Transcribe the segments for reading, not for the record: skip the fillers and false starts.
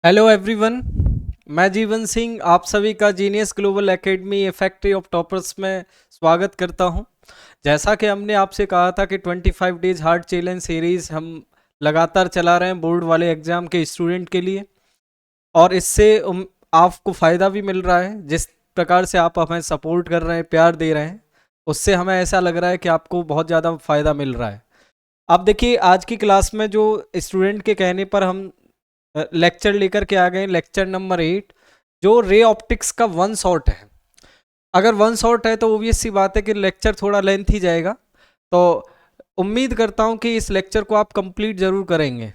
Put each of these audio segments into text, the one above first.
Hello everyone. मैं जीवन सिंह आप सभी का genius global academy A factory of toppers में स्वागत करता हूं। जैसा कि हमने आपसे कहा था कि 25 डेज हार्ड चैलेंज सीरीज़ हम लगातार चला रहे हैं बोर्ड वाले एग्ज़ाम के स्टूडेंट के लिए, और इससे आपको फ़ायदा भी मिल रहा है। जिस प्रकार से आप हमें सपोर्ट कर रहे हैं, प्यार दे रहे हैं, उससे हमें ऐसा लग रहा है कि आपको बहुत ज़्यादा फ़ायदा मिल रहा है। अब देखिए, आज की क्लास में जो स्टूडेंट के कहने पर हम लेक्चर लेकर के आ गए, लेक्चर नंबर 8, जो रे ऑप्टिक्स का वन शॉट है। अगर वन शॉट है तो ऑब्वियस सी बात है कि लेक्चर थोड़ा लेंथ ही जाएगा, तो उम्मीद करता हूं कि इस लेक्चर को आप कंप्लीट ज़रूर करेंगे।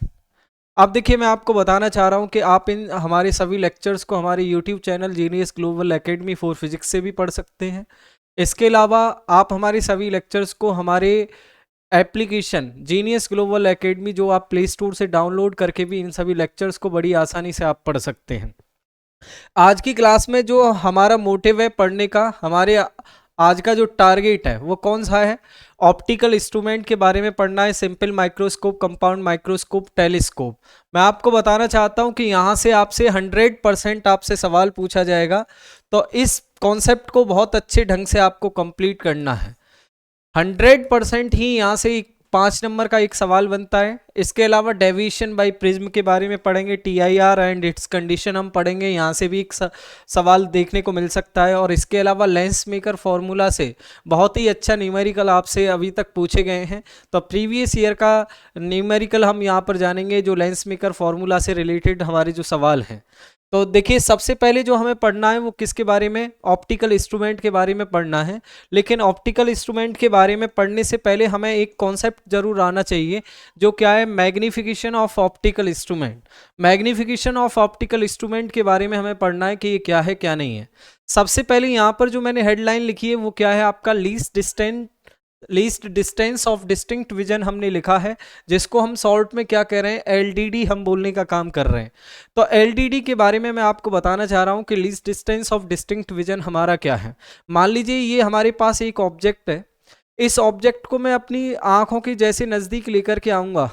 अब देखिए, मैं आपको बताना चाह रहा हूं कि आप इन हमारे सभी लेक्चर्स को हमारे YouTube channel genius global academy for physics से भी पढ़ सकते हैं। इसके अलावा आप हमारे सभी लेक्चर्स को हमारे एप्लीकेशन जीनियस ग्लोबल एकेडमी, जो आप प्ले स्टोर से डाउनलोड करके भी इन सभी लेक्चर्स को बड़ी आसानी से आप पढ़ सकते हैं। आज की क्लास में जो हमारा मोटिव है पढ़ने का, हमारे आज का जो टारगेट है वो कौन सा है? ऑप्टिकल इंस्ट्रूमेंट के बारे में पढ़ना है। Simple microscope, compound microscope, telescope. मैं आपको बताना चाहता हूं कि यहाँ से आपसे 100% आपसे सवाल पूछा जाएगा, तो इस कॉन्सेप्ट को बहुत अच्छे ढंग से आपको कंप्लीट करना है। 100% ही यहाँ से 5 नंबर का एक सवाल बनता है। इसके अलावा डेविएशन बाय प्रिज्म के बारे में पढ़ेंगे, TIR एंड इट्स कंडीशन हम पढ़ेंगे, यहाँ से भी एक सवाल देखने को मिल सकता है। और इसके अलावा लेंस मेकर फॉर्मूला से बहुत ही अच्छा न्यूमेरिकल आपसे अभी तक पूछे गए हैं, तो प्रीवियस ईयर का न्यूमेरिकल हम यहाँ पर जानेंगे, जो लेंस मेकर फॉर्मूला से रिलेटेड हमारे जो सवाल हैं। तो देखिए, सबसे पहले जो हमें पढ़ना है वो किसके बारे में? ऑप्टिकल इंस्ट्रूमेंट के बारे में पढ़ना है। लेकिन ऑप्टिकल इंस्ट्रूमेंट के बारे में पढ़ने से पहले हमें एक कॉन्सेप्ट जरूर आना चाहिए, जो क्या है? Magnification of optical instrument. Magnification of optical instrument के बारे में हमें पढ़ना है कि ये क्या है क्या नहीं है। सबसे पहले यहाँ पर जो मैंने हेडलाइन लिखी है वो क्या है आपका? Least distance of distinct vision हमने लिखा है, जिसको हम शॉर्ट में क्या कह रहे हैं? LDD हम बोलने का काम कर रहे हैं। तो LDD के बारे में मैं आपको बताना चाह रहा हूं कि least distance of distinct vision हमारा क्या है। मान लीजिए ये हमारे पास एक ऑब्जेक्ट है। इस ऑब्जेक्ट को मैं अपनी आंखों के जैसे नज़दीक लेकर के आऊँगा,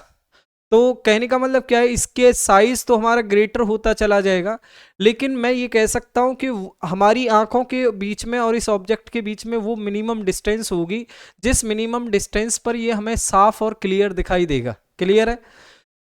तो कहने का मतलब क्या है? इसके साइज तो हमारा ग्रेटर होता चला जाएगा, लेकिन मैं ये कह सकता हूँ कि हमारी आंखों के बीच में और इस ऑब्जेक्ट के बीच में वो मिनिमम डिस्टेंस होगी, जिस मिनिमम डिस्टेंस पर ये हमें साफ और क्लियर दिखाई देगा। क्लियर है?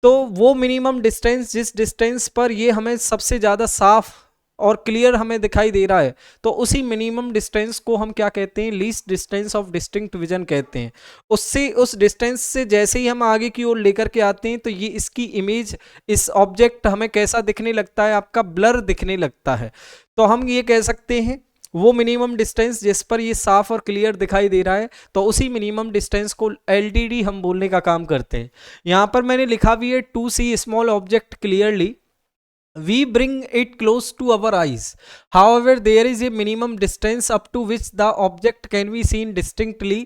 तो वो मिनिमम डिस्टेंस, जिस डिस्टेंस पर ये हमें सबसे ज़्यादा साफ और क्लियर हमें दिखाई दे रहा है, तो उसी मिनिमम डिस्टेंस को हम क्या कहते हैं? Least distance of distinct vision कहते हैं। उससे उस डिस्टेंस से जैसे ही हम आगे की ओर लेकर के आते हैं, तो ये इसकी इमेज, इस ऑब्जेक्ट हमें कैसा दिखने लगता है? आपका ब्लर दिखने लगता है। तो हम ये कह सकते हैं वो मिनिमम डिस्टेंस जिस पर ये साफ और क्लियर दिखाई दे रहा है, तो उसी मिनिमम डिस्टेंस को LDD हम बोलने का काम करते हैं। यहाँ पर मैंने लिखा भी है, to see small object clearly we bring it close to our eyes, however there is a minimum distance up to which the object can be seen distinctly,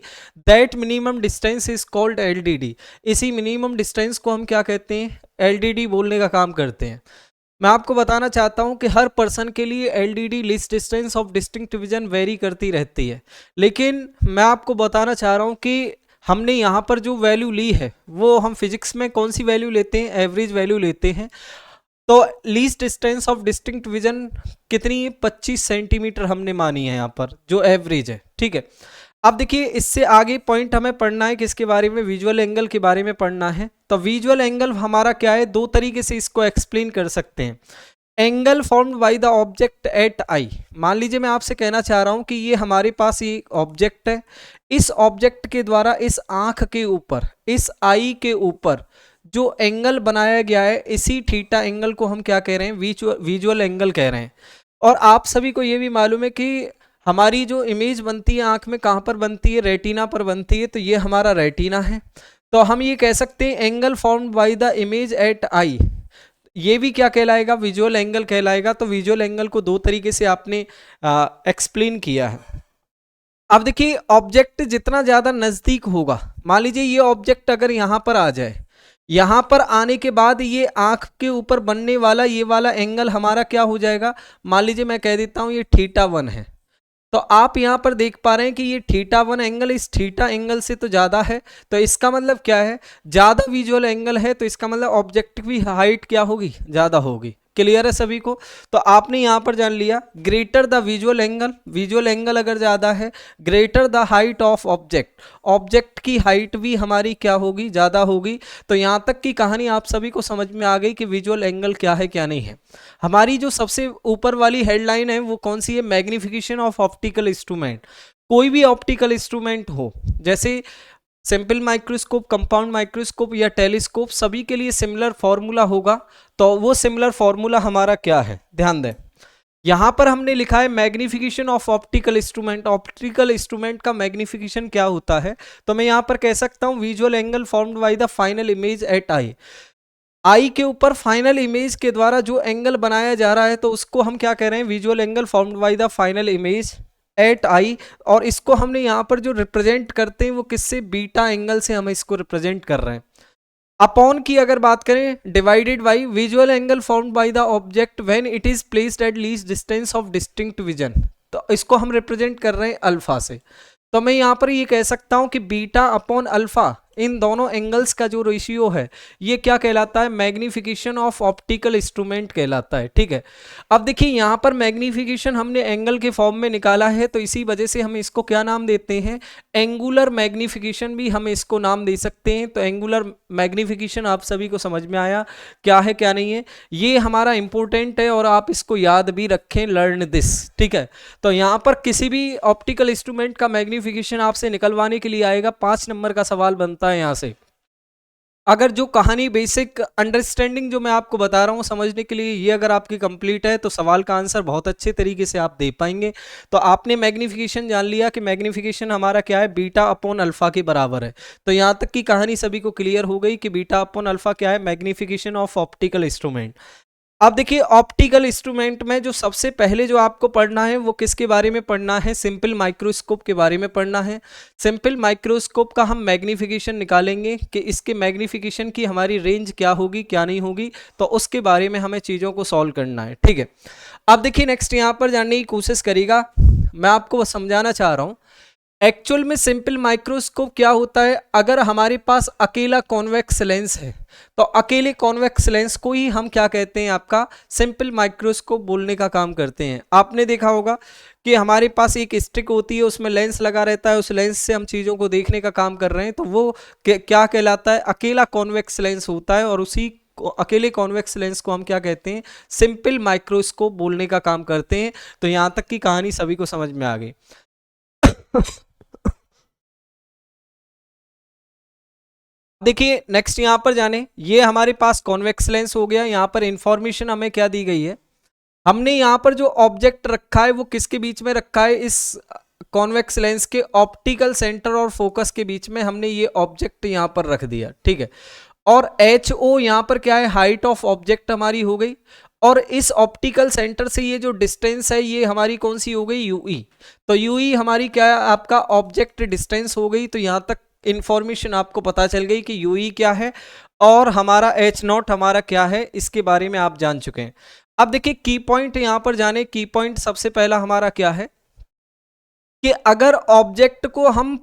that minimum distance is called LDD। इसी minimum distance को हम क्या कहते हैं? LDD बोलने का काम करते हैं। मैं आपको बताना चाहता हूं कि हर पर्सन के लिए LDD least distance of distinct vision very करती रहती है, लेकिन मैं आपको बताना चाह रहा हूं कि हमने यहाँ पर जो वैल्यू ली है वो हम फिजिक्स में कौन सी वैल्यू लेते हैं? एवरेज वैल्यू लेते हैं। तो least distance of distinct vision कितनी है? 25 सेंटीमीटर हमने मानी है यहाँ पर, जो एवरेज है। ठीक है, अब देखिए, इससे आगे पॉइंट हमें पढ़ना है किसके बारे में? विजुअल एंगल के बारे में पढ़ना है। तो विजुअल एंगल हमारा क्या है? दो तरीके से इसको एक्सप्लेन कर सकते हैं। Angle formed by the object at eye. मान लीजिए मैं आपसे कहना चाह रहा हूं कि ये हमारे पास ये ऑब्जेक्ट है, इस ऑब्जेक्ट के द्वारा इस आंख के ऊपर, इस आई के ऊपर जो एंगल बनाया गया है, इसी थीटा एंगल को हम क्या कह रहे हैं? विजुअल एंगल कह रहे हैं। और आप सभी को ये भी मालूम है कि हमारी जो इमेज बनती है आंख में, कहाँ पर बनती है? रेटिना पर बनती है। तो ये हमारा रेटिना है। तो हम ये कह सकते हैं angle formed by the image at eye, ये भी क्या कहलाएगा? विजुअल एंगल कहलाएगा। तो विजुअल एंगल को दो तरीके से आपने एक्सप्लेन किया है। अब देखिए, ऑब्जेक्ट जितना ज़्यादा नज़दीक होगा, मान लीजिए ये ऑब्जेक्ट अगर यहाँ पर आ जाए, यहाँ पर आने के बाद ये आंख के ऊपर बनने वाला ये वाला एंगल हमारा क्या हो जाएगा? मान लीजिए मैं कह देता हूँ ये θ1 है। तो आप यहाँ पर देख पा रहे हैं कि ये θ1 एंगल इस थीटा एंगल से तो ज़्यादा है। तो इसका मतलब क्या है? ज़्यादा विजुअल एंगल है, तो इसका मतलब ऑब्जेक्ट की हाइट क्या होगी? ज़्यादा होगी। क्लियर है सभी को? तो आपने यहाँ पर जान लिया ग्रेटर द विजुअल एंगल अगर ज़्यादा है, greater the height of object, object की हाइट भी हमारी क्या होगी, ज़्यादा होगी। तो यहाँ तक की कहानी आप सभी को समझ में आ गई कि विजुअल एंगल क्या है क्या नहीं है। हमारी जो सबसे ऊपर वाली हेडलाइन है वो कौन सी है, मैग्निफिकेशन ऑफ ऑप्टिकल इंस्ट्रूमेंट। कोई भी ऑप्टिकल इंस्ट्रूमेंट हो, जैसे सिंपल माइक्रोस्कोप, कंपाउंड माइक्रोस्कोप या टेलीस्कोप, सभी के लिए सिमिलर फॉर्मूला होगा। तो वो सिमिलर फॉर्मूला हमारा क्या है, ध्यान दें। यहां पर हमने लिखा है magnification of optical instrument. Optical instrument का मैग्निफिकेशन क्या होता है, तो मैं यहां पर कह सकता हूं visual angle formed by the final image at eye. Eye के ऊपर फाइनल इमेज के द्वारा जो एंगल बनाया जा रहा है तो उसको हम क्या कह रहे हैं, visual angle formed by the final image at eye. और इसको हमने यहाँ पर जो रिप्रेजेंट करते हैं वो किससे, बीटा एंगल से हम इसको रिप्रेजेंट कर रहे हैं। अपॉन की अगर बात करें, divided by visual angle formed by the object when it is placed at least distance of distinct vision. तो इसको हम रिप्रेजेंट कर रहे हैं अल्फा से। तो मैं यहाँ पर ये कह सकता हूँ कि बीटा अपॉन अल्फा, इन दोनों एंगल्स का जो रेशियो है ये क्या कहलाता है, मैग्निफिकेशन ऑफ ऑप्टिकल इंस्ट्रूमेंट कहलाता है। ठीक है, अब देखिए यहाँ पर मैग्निफिकेशन हमने एंगल के फॉर्म में निकाला है, तो इसी वजह से हम इसको क्या नाम देते हैं, एंगुलर मैग्निफिकेशन भी हम इसको नाम दे सकते हैं। तो एंगुलर मैग्निफिकेशन आप सभी को समझ में आया क्या है क्या नहीं है, ये हमारा इंपॉर्टेंट है और आप इसको याद भी रखें, लर्न दिस। ठीक है, तो यहाँ पर किसी भी ऑप्टिकल इंस्ट्रूमेंट का मैग्निफिकेशन आपसे निकलवाने के लिए आएगा, 5 नंबर का सवाल बनता है यहां से। अगर जो कहानी बेसिक अंडरस्टैंडिंग जो मैं आपको बता रहा हूं समझने के लिए, ये अगर आपकी कंप्लीट है तो सवाल का आंसर बहुत अच्छे तरीके से आप दे पाएंगे। तो आपने मैग्निफिकेशन जान लिया कि मैग्निफिकेशन हमारा क्या है, बीटा अपॉन अल्फा के बराबर है। तो यहां तक की कहानी सभी को क्लियर हो गई कि बीटा अपॉन अल्फा क्या है, मैग्निफिकेशन ऑफ ऑप्टिकल इंस्ट्रूमेंट। अब देखिए ऑप्टिकल इंस्ट्रूमेंट में जो सबसे पहले जो आपको पढ़ना है वो किसके बारे में पढ़ना है, सिंपल माइक्रोस्कोप के बारे में पढ़ना है। सिंपल माइक्रोस्कोप का हम मैग्निफिकेशन निकालेंगे कि इसके मैग्निफिकेशन की हमारी रेंज क्या होगी क्या नहीं होगी, तो उसके बारे में हमें चीज़ों को सॉल्व करना है। ठीक है, अब देखिए नेक्स्ट यहाँ पर जानने की कोशिश करिएगा, मैं आपको समझाना चाह रहा हूँ एक्चुअल में सिंपल माइक्रोस्कोप क्या होता है। अगर हमारे पास अकेला कॉन्वेक्स लेंस है तो अकेले कॉन्वेक्स लेंस को ही हम क्या कहते हैं, आपका सिंपल माइक्रोस्कोप बोलने का काम करते हैं। आपने देखा होगा कि हमारे पास एक स्टिक होती है, उसमें लेंस लगा रहता है, उस लेंस से हम चीज़ों को देखने का काम कर रहे हैं, तो वो क्या कहलाता है, अकेला कॉन्वेक्स लेंस होता है। और उसी अकेले कॉन्वेक्स लेंस को हम क्या कहते हैं, सिंपल माइक्रोस्कोप बोलने का काम करते हैं। तो यहाँ तक की कहानी सभी को समझ में आ गई। देखिए नेक्स्ट यहां पर जाने, ये हमारे पास कॉन्वेक्स लेंस हो गया। यहां पर इंफॉर्मेशन हमें क्या दी गई है, हमने यहां पर जो ऑब्जेक्ट रखा है वो किसके बीच में रखा है, इस कॉन्वेक्स लेंस के ऑप्टिकल सेंटर और फोकस के बीच में हमने ये ऑब्जेक्ट यहां पर रख दिया। ठीक है, और एच ओ यहां पर क्या है, हाइट ऑफ ऑब्जेक्ट हमारी हो गई। और इस ऑप्टिकल सेंटर से ये जो डिस्टेंस है ये हमारी कौन सी हो गई, यूई। तो यूई हमारी क्या है, आपका ऑब्जेक्ट डिस्टेंस हो गई। तो यहां तक इंफॉर्मेशन आपको पता चल गई कि यूई क्या है और हमारा एच नॉट हमारा क्या है, इसके बारे में आप जान चुके हैं। अब देखिए की पॉइंट यहां पर जाने, की पॉइंट सबसे पहला हमारा क्या है कि अगर ऑब्जेक्ट को हम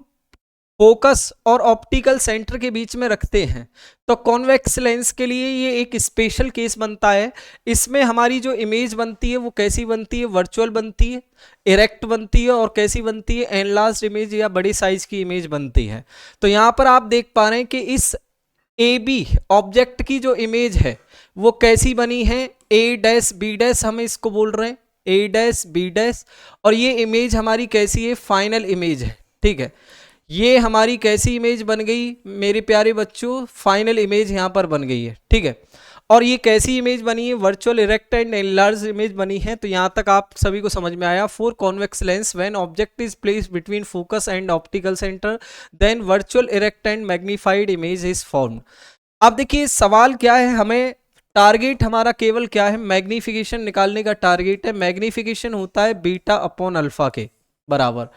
फोकस और ऑप्टिकल सेंटर के बीच में रखते हैं तो कॉन्वेक्स लेंस के लिए ये एक स्पेशल केस बनता है। इसमें हमारी जो इमेज बनती है वो कैसी बनती है, वर्चुअल बनती है, इरेक्ट बनती है, और कैसी बनती है, एनलार्ज्ड इमेज या बड़ी साइज की इमेज बनती है। तो यहाँ पर आप देख पा रहे हैं कि इस ए बी ऑब्जेक्ट की जो इमेज है वो कैसी बनी है, ए डैश बी डैश हम इसको बोल रहे हैं, ए डैश बी डैश। और ये इमेज हमारी कैसी है, फाइनल इमेज है। ठीक है, ये हमारी कैसी इमेज बन गई मेरे प्यारे बच्चों, फाइनल इमेज यहाँ पर बन गई है। ठीक है, और ये कैसी इमेज बनी है, virtual erect and enlarge image बनी है। तो यहाँ तक आप सभी को समझ में आया, for convex lens when object is placed between focus and optical centre then virtual erect and magnified image is formed. अब देखिए सवाल क्या है, हमें टारगेट हमारा केवल क्या है, मैग्निफिकेशन निकालने का टारगेट है। मैग्निफिकेशन होता है बीटा अपॉन अल्फा के बराबर।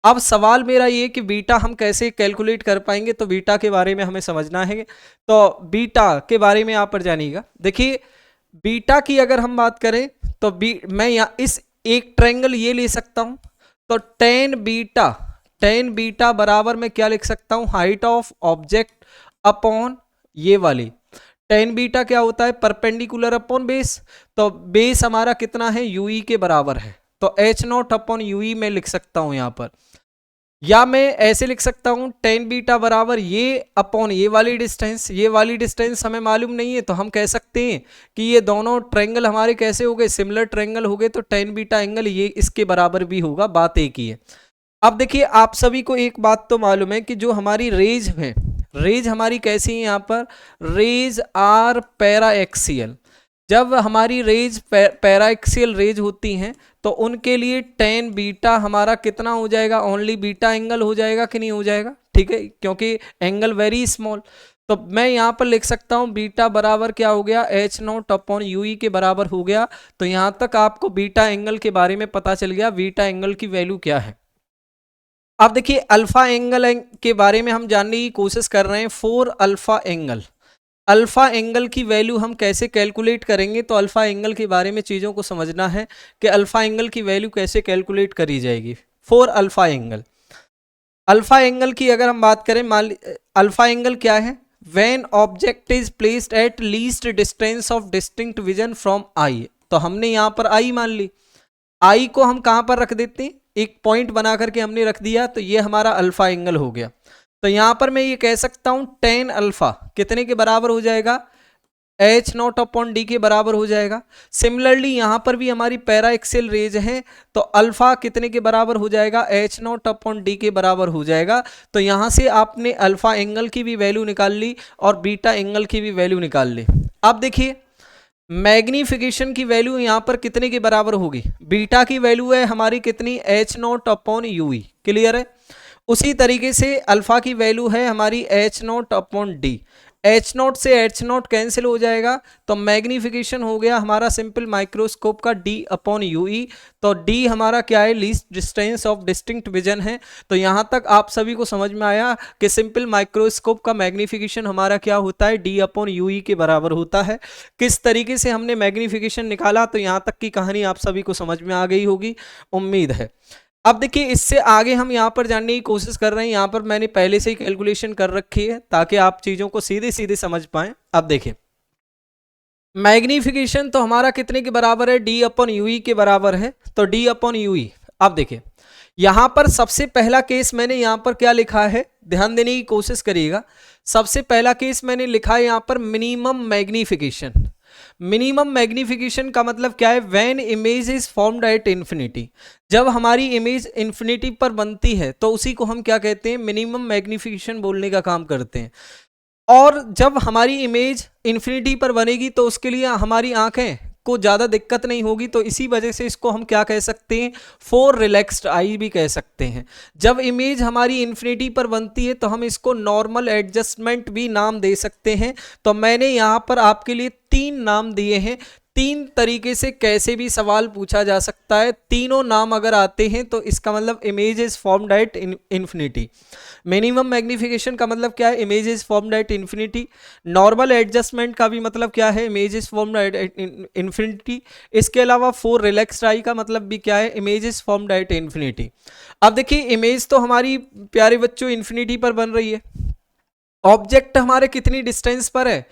अब सवाल मेरा ये कि बीटा हम कैसे कैलकुलेट कर पाएंगे, तो बीटा के बारे में हमें समझना है। तो बीटा के बारे में आप पर जानिएगा। देखिए बीटा की अगर हम बात करें तो मैं यहाँ इस एक ट्रायंगल ये ले सकता हूं, तो टेन बीटा बराबर मैं क्या लिख सकता हूं, हाइट ऑफ ऑब्जेक्ट अपॉन ये वाली टेन बीटा क्या होता है, परपेंडिकुलर अपॉन बेस, तो बेस हमारा कितना है, यूई के बराबर है, तो एच नॉट अपॉन यूई में लिख सकता हूं यहां पर, या मैं ऐसे लिख सकता हूं टेन बीटा बराबर ये अपॉन ये वाली डिस्टेंस, ये वाली डिस्टेंस हमें मालूम नहीं है तो हम कह सकते हैं कि ये दोनों ट्रायंगल हमारे कैसे हो गए, सिमिलर ट्रायंगल हो गए, तो टेन बीटा एंगल ये इसके बराबर भी होगा, बात एक ही है। अब देखिए आप सभी को एक बात तो मालूम है कि जो हमारी रेज है, रेज हमारी कैसी है, यहाँ पर रेज आर पैरा एक्सियल, जब हमारी रेज पैरा एक्सियल रेज होती हैं तो उनके लिए टेन बीटा हमारा कितना हो जाएगा, ओनली बीटा एंगल हो जाएगा कि नहीं हो जाएगा, ठीक है, क्योंकि एंगल वेरी स्मॉल, तो मैं यहाँ पर लिख सकता हूँ बीटा बराबर क्या हो गया, एच नॉट अपॉन यूई के बराबर हो गया। तो यहाँ तक आपको बीटा एंगल के बारे में पता चल गया, बीटा एंगल की वैल्यू क्या है। अब देखिए अल्फा एंगल के बारे में हम जानने की कोशिश कर रहे हैं, four alpha angle, alpha angle की वैल्यू हम कैसे कैलकुलेट करेंगे, तो अल्फा एंगल के बारे में चीज़ों को समझना है कि अल्फा एंगल की वैल्यू कैसे कैलकुलेट करी जाएगी। Four alpha angle, alpha angle की अगर हम बात करें, मान अल्फा एंगल क्या है, when object is placed at least distance of distinct vision from I, तो हमने यहाँ पर आई मान ली, आई को हम कहाँ पर रख देते हैं, एक पॉइंट बना करके हमने रख दिया, तो ये हमारा अल्फा एंगल हो गया। तो यहां पर मैं ये कह सकता हूं टेन अल्फा कितने के बराबर हो जाएगा, एच नॉट अपॉन डी के बराबर हो जाएगा। सिमिलरली यहां पर भी हमारी पैरा एक्सियल रेज है, तो अल्फा कितने के बराबर हो जाएगा, एच नॉट अपॉन डी के बराबर हो जाएगा। तो यहां से आपने अल्फा एंगल की भी वैल्यू निकाल ली और बीटा एंगल की भी वैल्यू निकाल ली। अब देखिए मैग्निफिकेशन की वैल्यू यहां पर कितने के बराबर होगी, बीटा की वैल्यू है हमारी कितनी, H naught upon U E, clear है। उसी तरीके से अल्फा की वैल्यू है हमारी H naught upon D, H naught से एच नॉट कैंसिल हो जाएगा, तो मैग्निफिकेशन हो गया हमारा सिंपल माइक्रोस्कोप का डी अपॉन यूई, तो डी हमारा क्या है, least distance of distinct vision है। तो यहां तक आप सभी को समझ में आया कि सिंपल माइक्रोस्कोप का मैग्निफिकेशन हमारा क्या होता है, डी अपॉन यूई के बराबर होता है। किस तरीके से हमने मैग्निफिकेशन निकाला, तो यहां तक की कहानी आप सभी को समझ में आ गई होगी, उम्मीद है। अब देखिए इससे आगे हम यहाँ पर जानने की कोशिश कर रहे हैं, यहाँ पर मैंने पहले से ही कैलकुलेशन कर रखी है ताकि आप चीज़ों को सीधे सीधे समझ पाएं। अब देखिए मैग्निफिकेशन तो हमारा कितने के बराबर है, डी अपॉन यूई के बराबर है, तो डी अपॉन यूई। अब देखिए यहाँ पर सबसे पहला केस मैंने यहाँ पर क्या लिखा है, ध्यान देने की कोशिश करिएगा। सबसे पहला केस मैंने लिखा है यहाँ पर मिनिमम मैग्निफिकेशन। मिनिमम मैग्निफिकेशन का मतलब क्या है, when image is formed at infinity, जब हमारी इमेज इन्फिनिटी पर बनती है तो उसी को हम क्या कहते हैं, मिनिमम मैग्निफिकेशन बोलने का काम करते हैं। और जब हमारी इमेज इन्फिनिटी पर बनेगी तो उसके लिए हमारी आंखें को ज़्यादा दिक्कत नहीं होगी, तो इसी वजह से इसको हम क्या कह सकते हैं, फोर रिलैक्स्ड आई भी कह सकते हैं। जब इमेज हमारी इन्फिनिटी पर बनती है तो हम इसको नॉर्मल एडजस्टमेंट भी नाम दे सकते हैं। तो मैंने यहाँ पर आपके लिए तीन नाम दिए हैं, तीन तरीके से कैसे भी सवाल पूछा जा सकता है, तीनों नाम अगर आते हैं तो इसका मतलब image is formed at infinity. Minimum magnification का मतलब क्या है, image is formed at infinity. Normal adjustment का भी मतलब क्या है, image is formed at infinity. इसके अलावा फोर रिलैक्स्ड आई का मतलब भी क्या है, image is formed at infinity. अब देखिए इमेज तो हमारी प्यारे बच्चों इन्फिनिटी पर बन रही है, ऑब्जेक्ट हमारे कितनी डिस्टेंस पर है,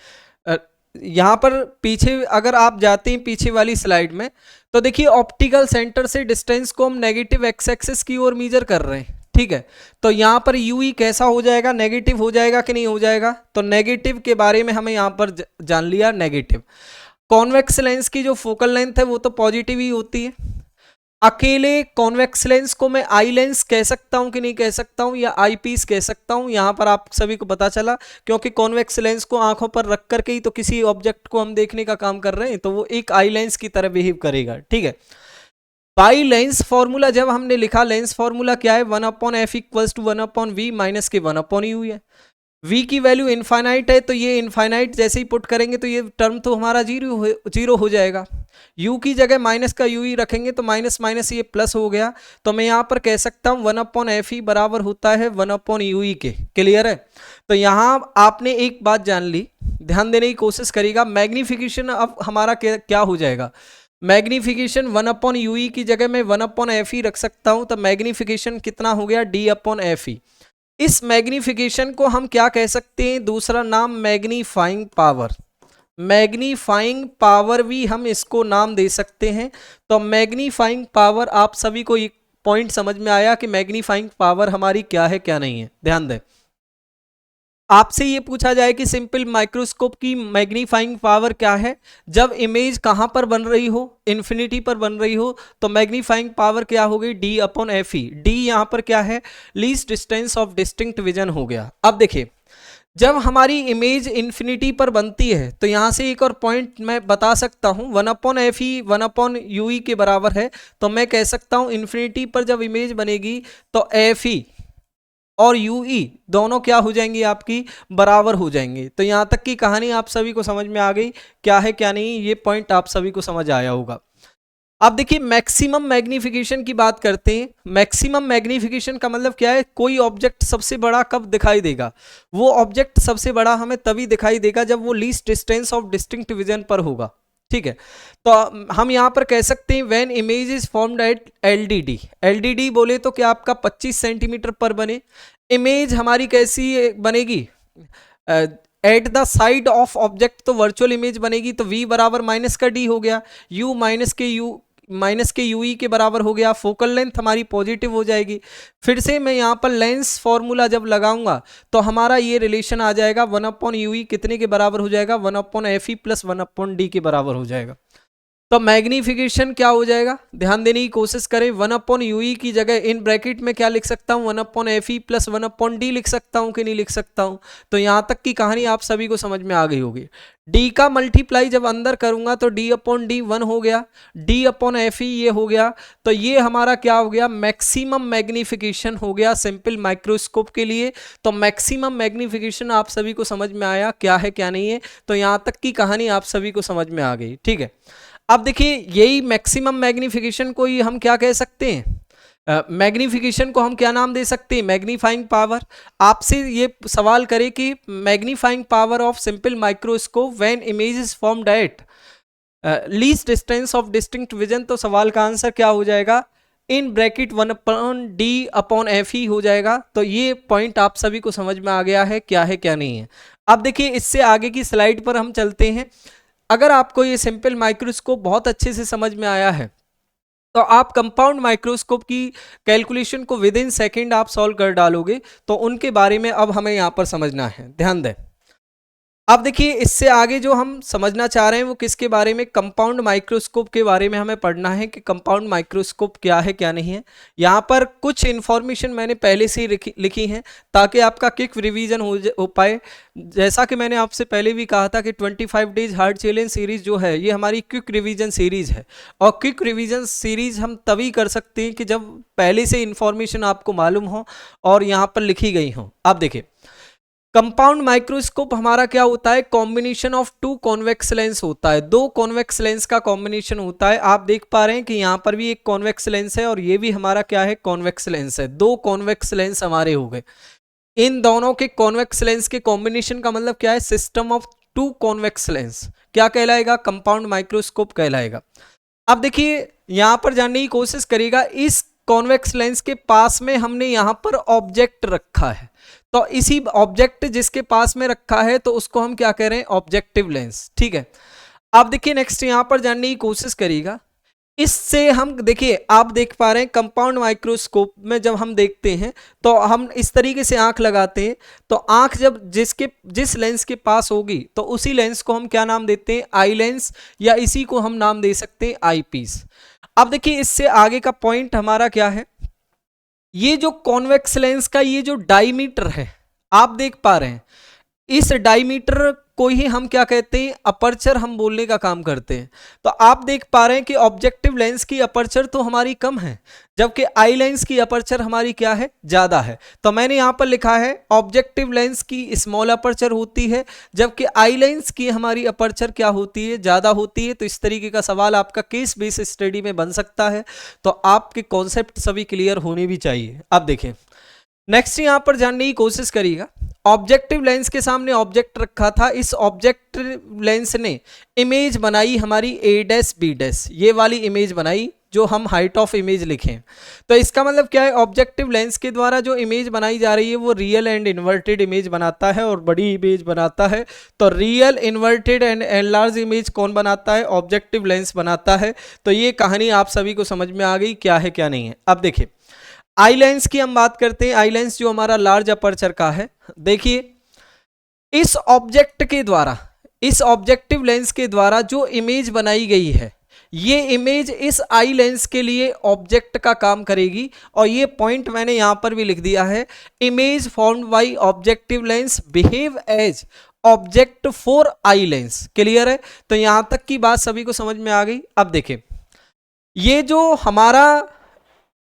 यहाँ पर पीछे अगर आप जाते हैं पीछे वाली स्लाइड में तो देखिए ऑप्टिकल सेंटर से डिस्टेंस को हम नेगेटिव एक्स एक्सिस की ओर मेजर कर रहे हैं, ठीक है। तो यहाँ पर यूई कैसा हो जाएगा, नेगेटिव हो जाएगा कि नहीं हो जाएगा, तो नेगेटिव के बारे में हमें यहाँ पर जान लिया, नेगेटिव। कॉन्वेक्स लेंस की जो फोकल लेंथ है वो तो पॉजिटिव ही होती है। अकेले कॉन्वेक्स लेंस को मैं आई लेंस कह सकता हूं कि नहीं कह सकता हूं, या आई पीस कह सकता हूं, यहां पर आप सभी को पता चला, क्योंकि कॉन्वेक्स लेंस को आंखों पर रख करके ही तो किसी ऑब्जेक्ट को हम देखने का काम कर रहे हैं, तो वो एक आई लेंस की तरह बिहेव करेगा, ठीक है। बाई लेंस फॉर्मूला जब हमने लिखा, लेंस फॉर्मूला क्या है, 1/f equals to 1/v minus के 1/u है। v की वैल्यू इनफाइनाइट है, तो ये इनफाइनाइट जैसे ही पुट करेंगे तो ये टर्म तो हमारा जीरो हो जाएगा। u की जगह माइनस का u ही रखेंगे तो माइनस माइनस ये प्लस हो गया, तो मैं यहाँ पर कह सकता हूँ 1/f बराबर होता है 1/u के, क्लियर है। तो यहाँ आपने एक बात जान ली, ध्यान देने की कोशिश करिएगा। मैग्निफिकेशन अब हमारा क्या हो जाएगा, मैग्निफिकेशन 1/u की जगह मैं 1/f ही रख सकता हूँ, तो मैग्निफिकेशन कितना हो गया, d/f। इस मैग्निफिकेशन को हम क्या कह सकते हैं, दूसरा नाम मैग्नीफाइंग पावर। मैग्नीफाइंग पावर भी हम इसको नाम दे सकते हैं। तो मैग्नीफाइंग पावर, आप सभी को एक पॉइंट समझ में आया कि मैग्नीफाइंग पावर हमारी क्या है क्या नहीं है। ध्यान दें, आपसे ये पूछा जाए कि सिंपल माइक्रोस्कोप की मैग्नीफाइंग पावर क्या है, जब इमेज कहां पर बन रही हो, इन्फिनिटी पर बन रही हो, तो मैग्नीफाइंग पावर क्या हो गई, डी अपॉन एफ ई। डी यहां पर क्या है, least distance of distinct vision हो गया। अब देखिए, जब हमारी इमेज इन्फिनिटी पर बनती है तो यहां से एक और पॉइंट मैं बता सकता हूं, 1 अपॉन एफ ई 1 अपॉन यू ई के बराबर है। तो मैं कह सकता हूं इन्फिनिटी पर जब इमेज बनेगी तो एफ ई और यू ई दोनों क्या हो जाएंगी, आपकी बराबर हो जाएंगे। तो यहां तक की कहानी आप सभी को समझ में आ गई, क्या है क्या नहीं, ये पॉइंट आप सभी को समझ आया होगा। अब देखिए, मैक्सिमम मैग्निफिकेशन की बात करते हैं। मैक्सिमम मैग्निफिकेशन का मतलब क्या है, कोई ऑब्जेक्ट सबसे बड़ा कब दिखाई देगा, वो ऑब्जेक्ट सबसे बड़ा हमें तभी दिखाई देगा जब वो least distance of distinct vision पर होगा। ठीक है, तो हम यहां पर कह सकते हैं when image is formed at LDD. LDD बोले तो क्या आपका 25 सेंटीमीटर पर बने। इमेज हमारी कैसी बनेगी, at the side of object, तो वर्चुअल इमेज बनेगी। तो v बराबर माइनस का d हो गया, u माइनस के यू ई के बराबर हो गया। फोकल लेंथ हमारी पॉजिटिव हो जाएगी। फिर से मैं यहाँ पर लेंस फॉर्मूला जब लगाऊंगा तो हमारा ये रिलेशन आ जाएगा, 1 अपॉन यू ई कितने के बराबर हो जाएगा, 1 upon F E plus 1 upon D के बराबर हो जाएगा। तो मैग्निफिकेशन क्या हो जाएगा, ध्यान देने की कोशिश करें। 1 अपॉन यू ई की जगह इन ब्रैकेट में क्या लिख सकता हूँ, 1 upon F E plus 1 upon D लिख सकता हूँ कि नहीं लिख सकता हूँ। तो यहाँ तक की कहानी आप सभी को समझ में आ गई होगी। डी का मल्टीप्लाई जब अंदर करूंगा तो डी अपॉन डी 1 हो गया, डी अपॉन एफ ई ये हो गया। तो ये हमारा क्या हो गया, मैक्सिमम मैग्निफिकेशन हो गया सिंपल माइक्रोस्कोप के लिए। तो मैक्सिमम मैग्निफिकेशन आप सभी को समझ में आया क्या है क्या नहीं है। तो यहाँ तक की कहानी आप सभी को समझ में आ गई। ठीक है, अब देखिए, यही मैक्सिमम मैग्निफिकेशन को ही हम क्या कह सकते हैं, मैग्निफिकेशन को हम क्या नाम दे सकते हैं, मैग्नीफाइंग पावर। आपसे ये सवाल करें कि magnifying power of simple microscope when image is formed eight least distance of distinct vision, तो सवाल का आंसर क्या हो जाएगा, इन bracket 1 upon D upon F ई हो जाएगा। तो ये पॉइंट आप सभी को समझ में आ गया है क्या नहीं है। अब देखिए, इससे आगे की स्लाइड पर हम चलते हैं। अगर आपको ये सिंपल माइक्रोस्कोप बहुत अच्छे से समझ में आया है तो आप कंपाउंड माइक्रोस्कोप की कैलकुलेशन को विद इन सेकेंड आप सॉल्व कर डालोगे। तो उनके बारे में अब हमें यहाँ पर समझना है, ध्यान दें। अब देखिए, इससे आगे जो हम समझना चाह रहे हैं वो किसके बारे में, कंपाउंड माइक्रोस्कोप के बारे में हमें पढ़ना है कि कंपाउंड माइक्रोस्कोप क्या है क्या नहीं है। यहाँ पर कुछ इन्फॉर्मेशन मैंने पहले से ही लिखी है ताकि आपका क्विक रिवीजन हो पाए। जैसा कि मैंने आपसे पहले भी कहा था कि 25 डेज हार्ड चैलेंज सीरीज जो है ये हमारी क्विक रिवीजन सीरीज है। और क्विक रिवीजन सीरीज हम तभी कर सकते हैं कि जब पहले से इन्फॉर्मेशन आपको मालूम हो और यहाँ पर लिखी गई हो। आप देखिए, कंपाउंड माइक्रोस्कोप हमारा क्या होता है, कॉम्बिनेशन ऑफ 2 कॉन्वेक्स लेंस होता है। 2 कॉन्वेक्स लेंस का कॉम्बिनेशन होता है। आप देख पा रहे हैं कि यहाँ पर भी एक कॉन्वेक्स लेंस है और ये भी हमारा क्या है, कॉन्वेक्स लेंस है। 2 कॉन्वेक्स लेंस हमारे हो गए। इन दोनों के कॉन्वेक्स लेंस के कॉम्बिनेशन का मतलब क्या है, सिस्टम ऑफ 2 कॉन्वेक्स लेंस क्या कहलाएगा, कंपाउंड माइक्रोस्कोप कहलाएगा। अब देखिए, यहाँ पर जानने की कोशिश करिएगा, इस कॉन्वेक्स लेंस के पास में हमने यहाँ पर ऑब्जेक्ट रखा है। तो इसी ऑब्जेक्ट जिसके पास में रखा है तो उसको हम क्या कह रहे हैं, ऑब्जेक्टिव लेंस। ठीक है, अब देखिए नेक्स्ट यहाँ पर जानने की कोशिश करिएगा। इससे हम देखिए, आप देख पा रहे हैं कंपाउंड माइक्रोस्कोप में जब हम देखते हैं तो हम इस तरीके से आंख लगाते हैं। तो आंख जब जिस लेंस के पास होगी तो उसी लेंस को हम क्या नाम देते हैं, आई लेंस, या इसी को हम नाम दे सकते हैं आई पीस। अब देखिए, इससे आगे का पॉइंट हमारा क्या है, ये जो कॉन्वेक्स लेंस का ये जो डायमीटर है आप देख पा रहे हैं, इस डायमीटर को ही हम क्या कहते हैं, अपर्चर हम बोलने का काम करते हैं। तो आप देख पा रहे हैं कि ऑब्जेक्टिव लेंस की अपर्चर तो हमारी कम है जबकि आई लेंस की अपर्चर हमारी क्या है, ज्यादा है। तो मैंने यहां पर लिखा है ऑब्जेक्टिव लेंस की स्मॉल अपर्चर होती है जबकि आई लेंस की हमारी अपर्चर क्या होती है, ज्यादा होती है। तो इस तरीके का सवाल आपका केस बेस स्टडी में बन सकता है। तो आपके कॉन्सेप्ट सभी क्लियर होने भी चाहिए। अब देखें, नेक्स्ट यहां पर जानने की कोशिश करिएगा। ऑब्जेक्टिव लेंस के सामने ऑब्जेक्ट रखा था, इस ऑब्जेक्टिव लेंस ने इमेज बनाई हमारी ए डैश बी डैश, ये वाली इमेज बनाई। जो हम हाइट ऑफ इमेज लिखें। तो इसका मतलब क्या है, ऑब्जेक्टिव लेंस के द्वारा जो इमेज बनाई जा रही है वो रियल एंड इन्वर्टेड इमेज बनाता है और बड़ी इमेज बनाता है। तो real, inverted and enlarge image कौन बनाता है, ऑब्जेक्टिव लेंस बनाता है। तो ये कहानी आप सभी को समझ में आ गई क्या है क्या नहीं है। अब देखिए आई लेंस की हम बात करते हैं। आई लेंस जो हमारा लार्ज अपर्चर का है, देखिए इस ऑब्जेक्ट के द्वारा, इस ऑब्जेक्टिव लेंस के द्वारा जो इमेज बनाई गई है, ये इमेज इस आई लेंस के लिए ऑब्जेक्ट का काम करेगी। और ये पॉइंट मैंने यहां पर भी लिख दिया है, image formed by objective lens behave as object for eye lens. Clear है? तो यहां तक की बात सभी को समझ में आ गई। अब देखिए ये जो हमारा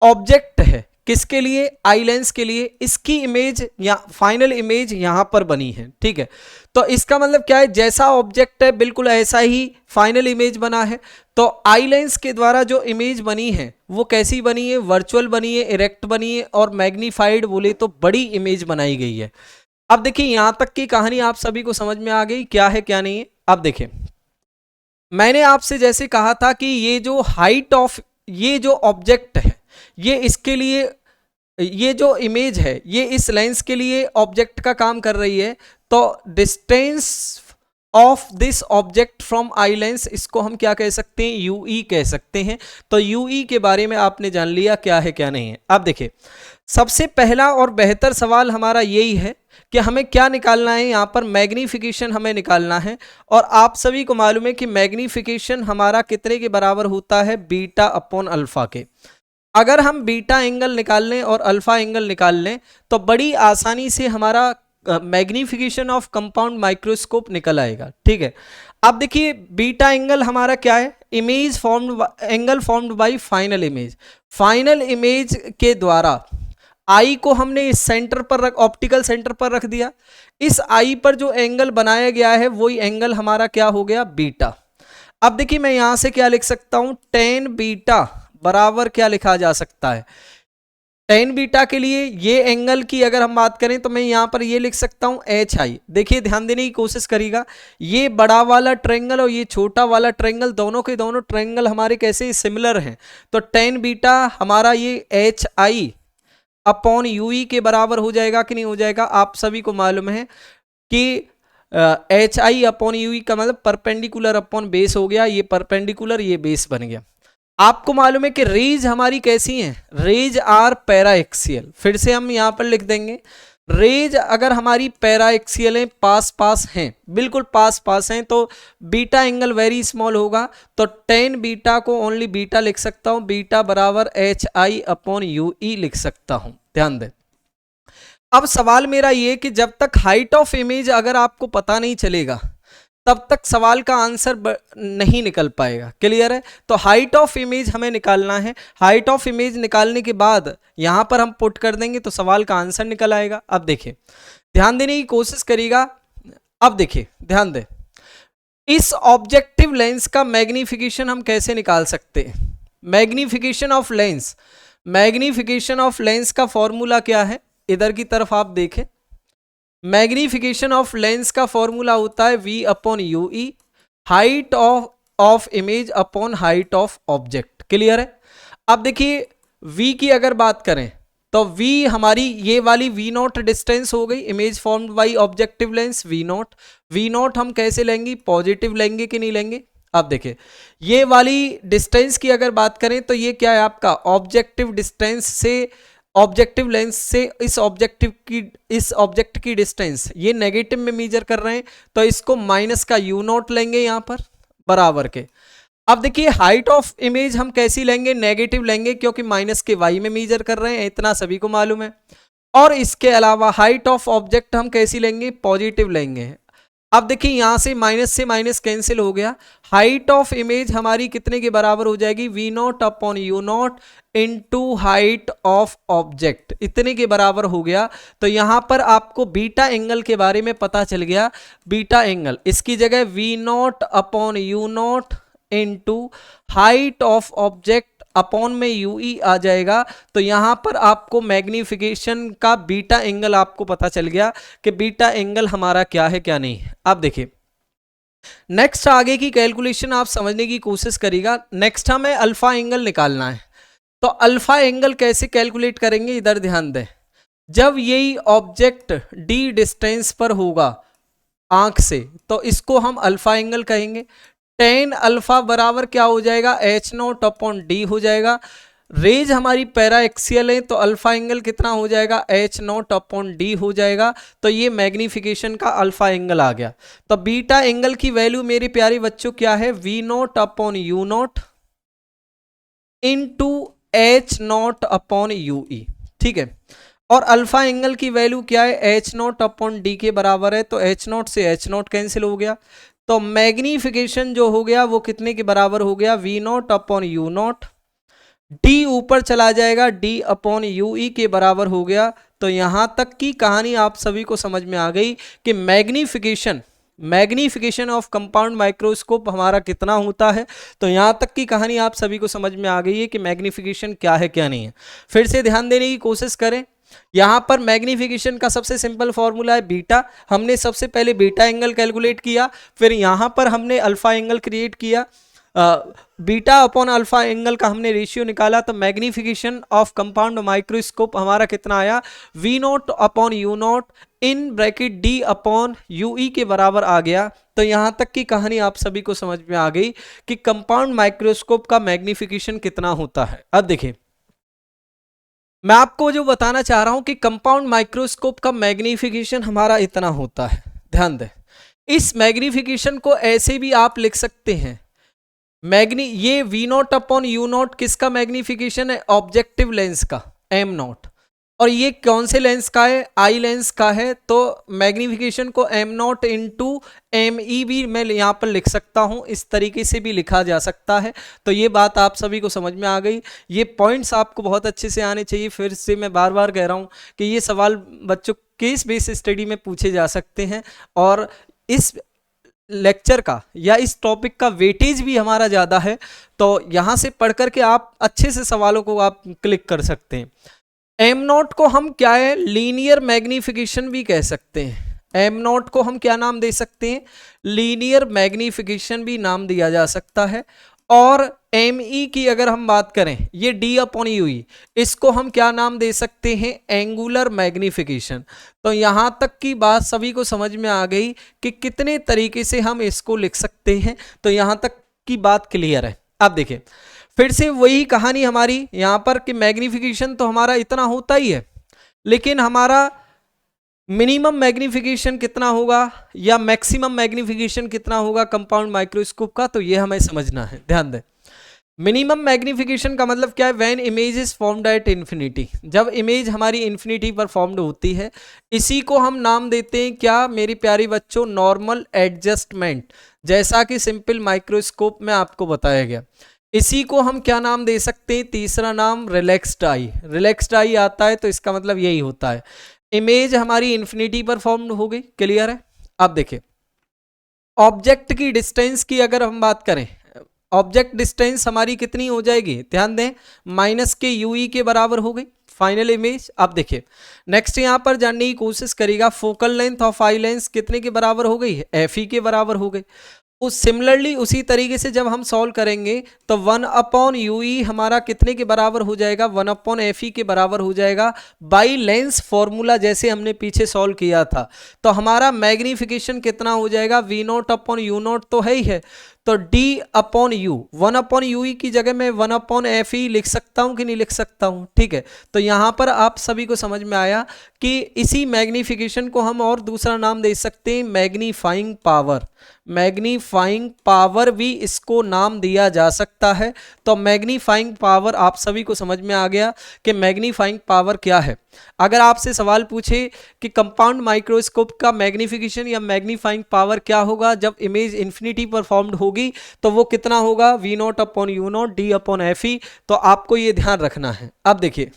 ऑब्जेक्ट है किसके लिए, आई लेंस के लिए, इसकी इमेज या फाइनल इमेज यहां पर बनी है। ठीक है, तो इसका मतलब क्या है, जैसा ऑब्जेक्ट है बिल्कुल ऐसा ही फाइनल इमेज बना है। तो आई लेंस के द्वारा जो इमेज बनी है वो कैसी बनी है, वर्चुअल बनी है, इरेक्ट बनी है और मैग्नीफाइड बोले तो बड़ी इमेज बनाई गई है। अब देखिए यहां तक की कहानी आप सभी को समझ में आ गई क्या है क्या नहीं है। अब देखिए मैंने आपसे जैसे कहा था कि ये जो हाइट ऑफ ये जो ऑब्जेक्ट है, ये इसके लिए, ये जो इमेज है ये इस लेंस के लिए ऑब्जेक्ट का काम कर रही है। तो distance of this object from eye lens, इसको हम क्या कह सकते हैं, यूई कह सकते हैं। तो यूई के बारे में आपने जान लिया क्या है क्या नहीं है। अब देखिए सबसे पहला और बेहतर सवाल हमारा यही है कि हमें क्या निकालना है, यहाँ पर मैग्नीफिकेशन हमें निकालना है। और आप सभी को मालूम है कि मैग्नीफिकेशन हमारा कितने के बराबर होता है, बीटा अपॉन अल्फा के। अगर हम बीटा एंगल निकाल लें और अल्फा एंगल निकाल लें तो बड़ी आसानी से हमारा मैग्नीफिकेशन ऑफ कंपाउंड माइक्रोस्कोप निकल आएगा। ठीक है, अब देखिए बीटा एंगल हमारा क्या है, image formed, angle formed bye final image. Final image के द्वारा आई को हमने इस सेंटर पर रख, ऑप्टिकल सेंटर पर रख दिया। इस आई पर जो एंगल बनाया गया है वही एंगल हमारा क्या हो गया, बीटा। अब देखिए मैं यहां से क्या लिख सकता हूं, टेन बीटा बराबर क्या लिखा जा सकता है, टेन बीटा के लिए ये एंगल की अगर हम बात करें तो मैं यहां पर ये लिख सकता हूं एच आई। देखिए ध्यान देने की कोशिश करिएगा, ये बड़ा वाला ट्रायंगल और ये छोटा वाला ट्रायंगल दोनों के दोनों ट्रायंगल हमारे कैसे सिमिलर हैं। तो टेन बीटा हमारा ये एच आई अपॉन यूई के बराबर हो जाएगा कि नहीं हो जाएगा। आप सभी को मालूम है कि एच आई अपॉन यूई का मतलब परपेंडिकुलर अपॉन बेस हो गया, ये परपेंडिकुलर ये बेस बन गया। आपको मालूम है कि रेज हमारी कैसी हैं, रेज आर पैरा एक्सियल। फिर से हम यहां पर लिख देंगे, रेज अगर हमारी पैरा एक्सियल है, पास पास हैं, बिल्कुल पास पास हैं, तो बीटा एंगल वेरी स्मॉल होगा। तो टेन बीटा को ओनली बीटा लिख सकता हूं, बीटा बराबर एच आई अपॉन यू ई लिख सकता हूं। ध्यान दें। अब सवाल मेरा ये कि जब तक हाइट ऑफ इमेज अगर आपको पता नहीं चलेगा तब तक सवाल का आंसर नहीं निकल पाएगा। क्लियर है? तो हाइट ऑफ इमेज हमें निकालना है। हाइट ऑफ इमेज निकालने के बाद यहां पर हम पुट कर देंगे तो सवाल का आंसर निकल आएगा। अब देखिए ध्यान देने की कोशिश करिएगा। अब देखिए ध्यान दें, इस ऑब्जेक्टिव लेंस का मैग्नीफिकेशन हम कैसे निकाल सकते हैं, magnification of lens, magnification of lens का फॉर्मूला क्या है, इधर की तरफ आप देखें, मैग्नीफिकेशन ऑफ लेंस का फॉर्मूला होता है v upon U E, height of image upon height of object. Clear है? अब देखिए v की अगर बात करें तो v हमारी ये वाली v नॉट डिस्टेंस हो गई, image formed by objective lens v not. v not हम कैसे लेंगे, पॉजिटिव लेंगे कि नहीं लेंगे। अब देखिए ये वाली डिस्टेंस की अगर बात करें तो ये क्या है आपका ऑब्जेक्टिव डिस्टेंस से, ऑब्जेक्टिव लेंस से इस ऑब्जेक्ट की डिस्टेंस ये नेगेटिव में मेजर कर रहे हैं, तो इसको माइनस का यू नॉट लेंगे यहां पर बराबर के। अब देखिए हाइट ऑफ इमेज हम कैसी लेंगे, नेगेटिव लेंगे, क्योंकि माइनस के वाई में मेजर कर रहे हैं, इतना सभी को मालूम है। और इसके अलावा हाइट ऑफ ऑब्जेक्ट हम कैसी लेंगे, पॉजिटिव लेंगे। अब देखिए यहां से माइनस कैंसिल हो गया, हाइट ऑफ इमेज हमारी कितने के बराबर हो जाएगी, V naught upon U naught into height of object, इतने के बराबर हो गया। तो यहां पर आपको बीटा एंगल के बारे में पता चल गया। बीटा एंगल इसकी जगह V naught upon U naught into height of object upon में यू ई आ जाएगा। तो यहां पर आपको मैग्नीफिकेशन का बीटा एंगल आपको पता चल गया कि बीटा एंगल हमारा क्या है क्या नहीं है। अब देखिए नेक्स्ट आगे की कैलकुलेशन आप समझने की कोशिश करिएगा। नेक्स्ट हमें अल्फा एंगल निकालना है। तो अल्फा एंगल कैसे कैलकुलेट करेंगे, इधर ध्यान दें। जब यही ऑब्जेक्ट डी डिस्टेंस पर होगा आंख से, तो इसको हम अल्फा एंगल कहेंगे। टेन अल्फा बराबर क्या हो जाएगा, एच नॉट अपॉन डी हो जाएगा। रेज हमारी पैरा एक्सियल है, तो अल्फा एंगल कितना हो जाएगा, एच नॉट अपॉन डी हो जाएगा। तो ये मैग्निफिकेशन का अल्फा एंगल आ गया। तो बीटा एंगल की वैल्यू मेरे प्यारे बच्चों क्या है, V naught upon U naught into H naught upon U E, ठीक है। और अल्फा एंगल की वैल्यू क्या है, एच नॉट अपॉन डी के बराबर है। तो एच नॉट से एच नॉट कैंसिल हो गया, तो मैग्निफिकेशन जो हो गया वो कितने के बराबर हो गया, V naught upon U naught. D ऊपर चला जाएगा, डी अपॉन यू ई के बराबर हो गया। तो यहां तक की कहानी आप सभी को समझ में आ गई कि मैग्निफिकेशन ऑफ कंपाउंड माइक्रोस्कोप हमारा कितना होता है। तो यहां तक की कहानी आप सभी को समझ में आ गई है कि मैग्निफिकेशन क्या है क्या नहीं है। फिर से ध्यान देने की कोशिश करें। यहां पर मैग्निफिकेशन का सबसे सिंपल फॉर्मूला है बीटा। हमने सबसे पहले बीटा एंगल कैलकुलेट किया, फिर यहां पर हमने अल्फा एंगल क्रिएट किया। बीटा अपॉन अल्फा एंगल का हमने रेशियो निकाला, तो मैग्निफिकेशन ऑफ कंपाउंड माइक्रोस्कोप हमारा कितना आया, V naught upon U naught in bracket D upon U E के बराबर आ गया। तो यहां तक की कहानी आप सभी को समझ में आ गई कि कंपाउंड माइक्रोस्कोप का मैग्निफिकेशन कितना होता है। अब देखिए, मैं आपको जो बताना चाह रहा हूं कि कंपाउंड माइक्रोस्कोप का मैग्निफिकेशन हमारा इतना होता है। ध्यान दें, इस मैग्निफिकेशन को ऐसे भी आप लिख सकते हैं, ये V naught upon U naught किसका मैग्निफिकेशन है, ऑब्जेक्टिव लेंस का, एम नॉट। और ये कौन से लेंस का है, आई लेंस का है। तो मैग्निफिकेशन को M naught into M E भी मैं यहाँ पर लिख सकता हूँ, इस तरीके से भी लिखा जा सकता है। तो ये बात आप सभी को समझ में आ गई। ये पॉइंट्स आपको बहुत अच्छे से आने चाहिए। फिर से मैं बार बार कह रहा हूँ कि ये सवाल बच्चों केस बेस्ड स्टडी में पूछे जा सकते हैं, और इस लेक्चर का या इस टॉपिक का वेटेज भी हमारा ज़्यादा है। तो यहाँ से पढ़ करके आप अच्छे से सवालों को आप क्लिक कर सकते हैं। एम नॉट को हम क्या है, लीनियर मैग्निफिकेशन भी कह सकते हैं। एम नॉट को हम क्या नाम दे सकते हैं, लीनियर मैग्निफिकेशन भी नाम दिया जा सकता है। और एम ई की अगर हम बात करें, ये डी अपॉन यू ई, इसको हम क्या नाम दे सकते हैं, एंगुलर मैग्निफिकेशन। तो यहां तक की बात सभी को समझ में आ गई कि कितने तरीके से हम इसको लिख सकते हैं। तो यहां तक की बात क्लियर है। अब देखिए, फिर से वही कहानी हमारी यहां पर कि मैग्निफिकेशन तो हमारा इतना होता ही है, लेकिन हमारा मिनिमम मैग्निफिकेशन कितना होगा या मैक्सिमम मैग्निफिकेशन कितना होगा कंपाउंड माइक्रोस्कोप का, तो ये हमें समझना है। ध्यान दें, मिनिमम मैग्निफिकेशन का मतलब क्या है, when image is formed at infinity, जब इमेज हमारी इन्फिनिटी पर फॉर्म्ड होती है। इसी को हम नाम देते हैं क्या मेरी प्यारी बच्चों, नॉर्मल एडजस्टमेंट, जैसा कि सिंपल माइक्रोस्कोप में आपको बताया गया। इसी को हम क्या नाम दे सकते हैं, तीसरा नाम रिलैक्स्ड आई। रिलैक्स्ड आई आता है तो इसका मतलब यही होता है, इमेज हमारी इन्फिनिटी पर फॉर्म्ड हो गई। क्लियर है। अब देखिए, ऑब्जेक्ट की डिस्टेंस की अगर हम बात करें, ऑब्जेक्ट डिस्टेंस हमारी कितनी हो जाएगी, ध्यान दें, माइनस के यूई के बराबर हो गई फाइनल इमेज। अब देखिए, नेक्स्ट यहां पर जानने की कोशिश करेगा, focal length of eye lens कितने के बराबर हो गई, एफ ई के बराबर हो गई। उस सिमिलरली उसी तरीके से जब हम सॉल्व करेंगे तो 1 अपॉन यू ई हमारा कितने के बराबर हो जाएगा, 1 अपॉन एफ ई के बराबर हो जाएगा, बाई लेंस फॉर्मूला जैसे हमने पीछे सॉल्व किया था। तो हमारा मैग्निफिकेशन कितना हो जाएगा, V naught upon U naught तो है ही है, तो D upon U, 1 upon U E की जगह मैं 1 अपॉन एफ ई लिख सकता हूं कि नहीं लिख सकता हूं। ठीक है, तो यहां पर आप सभी को समझ में आया कि इसी मैग्निफिकेशन को हम और दूसरा नाम दे सकते हैं, मैग्नीफाइंग पावर। मैग्नीफाइंग पावर भी इसको नाम दिया जा सकता है। तो मैग्नीफाइंग पावर आप सभी को समझ में आ गया कि मैग्नीफाइंग पावर क्या है। अगर आपसे सवाल पूछे कि कंपाउंड माइक्रोस्कोप का मैग्निफिकेशन या मैग्नीफाइंग पावर क्या होगा जब इमेज इन्फिनिटी पर फॉर्म्ड होगी, तो वो कितना होगा, V naught upon U naught D upon F E. तो आपको ये ध्यान रखना है। अब देखिए,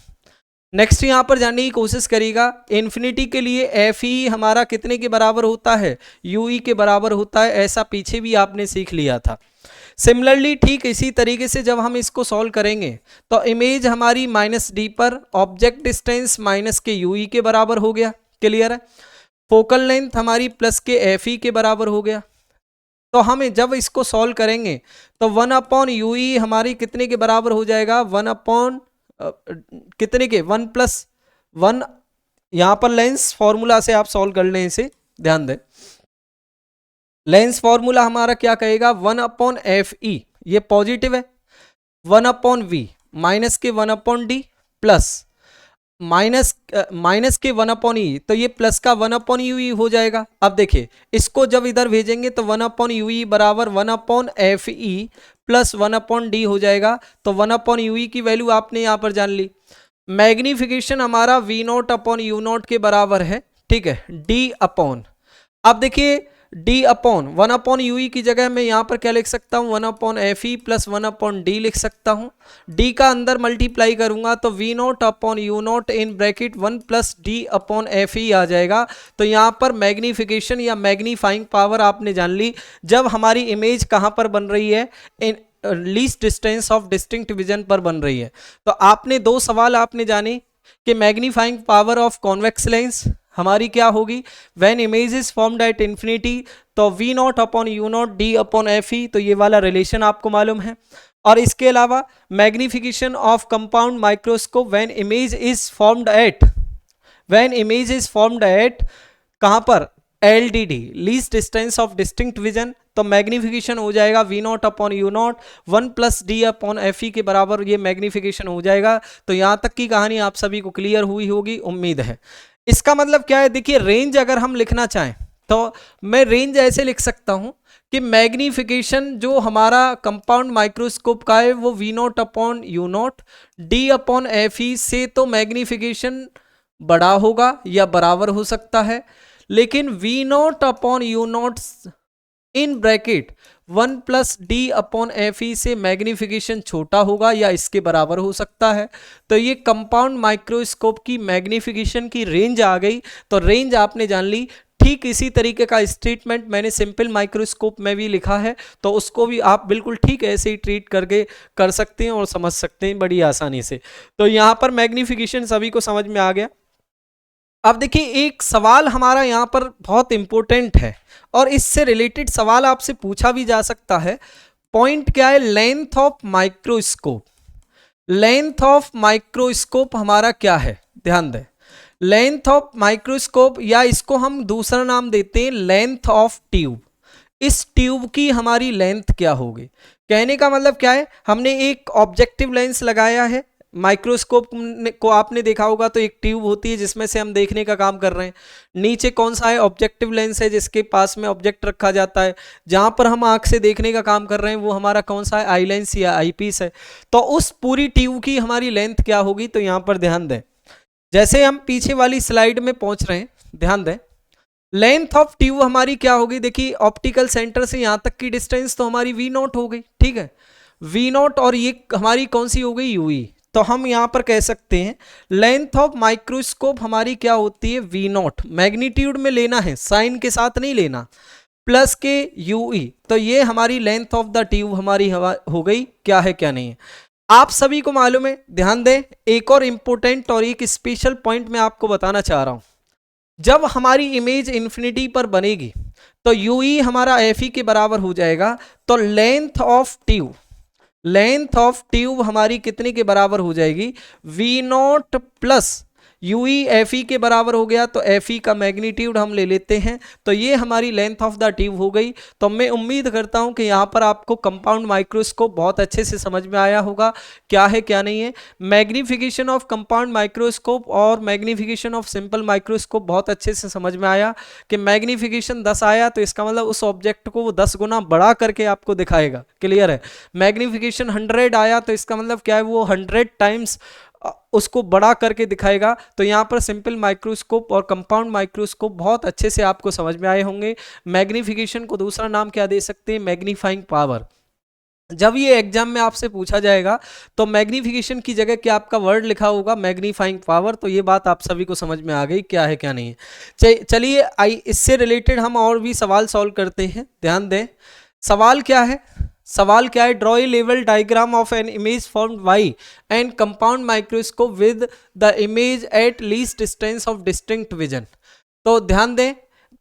नेक्स्ट यहां पर जानने की कोशिश करिएगा, इन्फिनिटी के लिए एफ ई हमारा कितने के बराबर होता है, यू ई के बराबर होता है। ऐसा पीछे भी आपने सीख लिया था। सिमिलरली ठीक इसी तरीके से जब हम इसको सॉल्व करेंगे तो इमेज हमारी माइनस डी पर, ऑब्जेक्ट डिस्टेंस माइनस के यू ई के बराबर हो गया। क्लियर है। फोकल लेंथ हमारी प्लस के एफ ई के बराबर हो गया। तो हमें जब इसको सॉल्व करेंगे तो 1/UE हमारी कितने के बराबर हो जाएगा, 1 कितने के 1+1, यहां पर लेंस फॉर्मूला से आप सॉल्व कर लें, इसे ध्यान दें। लेंस फॉर्मूला हमारा क्या कहेगा, 1/FE, ये पॉजिटिव है, 1/V माइनस के 1/D प्लस माइनस के 1/E, तो ये प्लस का 1/UE हो जाएगा। अब देखिए इसको जब इधर भेजेंगे तो 1/UE बराबर 1/FE प्लस 1/D हो जाएगा। तो 1/UE की वैल्यू आपने यहाँ पर जान ली। मैग्निफिकेशन हमारा V0/U0 के बराबर है, ठीक है, D अपॉन, अब देखिए D अपॉन 1/UE की जगह मैं यहाँ पर क्या लिख सकता हूँ, 1/FE प्लस 1/D लिख सकता हूँ। D का अंदर मल्टीप्लाई करूंगा तो V0/U0 इन ब्रैकेट 1 प्लस D/FE आ जाएगा। तो यहाँ पर मैग्निफिकेशन या मैग्नीफाइंग पावर आपने जान ली। जब हमारी इमेज कहाँ पर बन रही है, in least distance of distinct vision पर बन रही है। तो आपने दो सवाल आपने जाने कि magnifying power of convex lens हमारी क्या होगी, when image is formed at infinity, तो V0/U0 D/FE, तो ये वाला रिलेशन आपको मालूम है। और इसके अलावा magnification of compound microscope when image is formed eight कहां पर, LDD least distance of distinct vision, तो मैग्निफिकेशन हो जाएगा V0/U0 1 प्लस D/FE के बराबर, ये मैग्निफिकेशन हो जाएगा। तो यहां तक की कहानी आप सभी को क्लियर हुई होगी, उम्मीद है। इसका मतलब क्या है, देखिए रेंज अगर हम लिखना चाहें तो मैं रेंज ऐसे लिख सकता हूं कि मैग्निफिकेशन जो हमारा कंपाउंड माइक्रोस्कोप का है वो V0/U0 D/FE से तो मैग्निफिकेशन बड़ा होगा या बराबर हो सकता है, लेकिन V0/U0 इन ब्रैकेट 1 प्लस D/FE से मैग्निफिकेशन छोटा होगा या इसके बराबर हो सकता है। तो ये कंपाउंड माइक्रोस्कोप की मैग्निफिकेशन की रेंज आ गई। तो रेंज आपने जान ली। ठीक इसी तरीके का स्टेटमेंट मैंने सिंपल माइक्रोस्कोप में भी लिखा है, तो उसको भी आप बिल्कुल ठीक ऐसे ही ट्रीट करके कर सकते हैं और समझ सकते हैं बड़ी आसानी से। तो यहाँ पर मैग्निफिकेशन सभी को समझ में आ गया। अब देखिए एक सवाल हमारा यहाँ पर बहुत इंपॉर्टेंट है और इससे रिलेटेड सवाल आपसे पूछा भी जा सकता है। पॉइंट क्या है, length of microscope. Length of microscope हमारा क्या है, ध्यान दें। लेंथ ऑफ माइक्रोस्कोप, या इसको हम दूसरा नाम देते हैं लेंथ ऑफ ट्यूब। इस ट्यूब की हमारी लेंथ क्या होगी, कहने का मतलब क्या है, हमने एक ऑब्जेक्टिव लेंस लगाया है। माइक्रोस्कोप को आपने देखा होगा तो एक ट्यूब होती है जिसमें से हम देखने का काम कर रहे हैं। नीचे कौन सा है, ऑब्जेक्टिव लेंस है जिसके पास में ऑब्जेक्ट रखा जाता है। जहां पर हम आंख से देखने का काम कर रहे हैं वो हमारा कौन सा है, आई लेंस या आई पीस है। तो उस पूरी ट्यूब की हमारी लेंथ क्या होगी, तो यहां पर ध्यान दें, जैसे हम पीछे वाली स्लाइड में पहुंच रहे हैं, ध्यान दें। लेंथ ऑफ ट्यूब हमारी क्या होगी, देखिए ऑप्टिकल सेंटर से यहां तक की डिस्टेंस तो हमारी V0 हो गई, ठीक है, V0, और ये हमारी कौन सी हो गई, UE। तो हम यहां पर कह सकते हैं लेंथ ऑफ माइक्रोस्कोप हमारी क्या होती है, V0, मैग्नीट्यूड में लेना है, साइन के साथ नहीं लेना, प्लस के UE। तो ये हमारी लेंथ ऑफ द ट्यूब हमारी हो गई, क्या है क्या नहीं है, आप सभी को मालूम है। ध्यान दें, एक और इंपॉर्टेंट और एक स्पेशल पॉइंट मैं आपको बताना चाह रहा हूं। जब हमारी इमेज इन्फिनिटी पर बनेगी तो UE हमारा FE के बराबर हो जाएगा। तो लेंथ ऑफ ट्यूब हमारी कितने के बराबर हो जाएगी, V0 प्लस UE FE के बराबर हो गया। तो FE का मैग्नीट्यूड हम ले लेते हैं, तो ये हमारी लेंथ ऑफ द ट्यूब हो गई। तो मैं उम्मीद करता हूं कि यहाँ पर आपको कंपाउंड माइक्रोस्कोप बहुत अच्छे से समझ में आया होगा, क्या है क्या नहीं है। मैग्निफिकेशन ऑफ कंपाउंड माइक्रोस्कोप और मैग्निफिकेशन ऑफ सिंपल माइक्रोस्कोप बहुत अच्छे से समझ में आया कि मैग्निफिकेशन 10 आया तो इसका मतलब उस ऑब्जेक्ट को वो 10 गुना बड़ा करके आपको दिखाएगा, क्लियर है। मैग्निफिकेशन 100 आया तो इसका मतलब क्या है, वो 100 टाइम्स उसको बड़ा करके दिखाएगा। तो यहाँ पर सिंपल माइक्रोस्कोप और कंपाउंड माइक्रोस्कोप बहुत अच्छे से आपको समझ में आए होंगे। मैग्निफिकेशन को दूसरा नाम क्या दे सकते हैं, मैग्नीफाइंग पावर। जब ये एग्जाम में आपसे पूछा जाएगा तो मैग्निफिकेशन की जगह क्या आपका वर्ड लिखा होगा, मैग्नीफाइंग पावर। तो ये बात आप सभी को समझ में आ गई, क्या है क्या नहीं है। चलिए इससे रिलेटेड हम और भी सवाल सॉल्व करते हैं, ध्यान दें। सवाल क्या है, draw a level diagram of an image formed by an compound microscope with the image at least distance of distinct vision. तो ध्यान दें,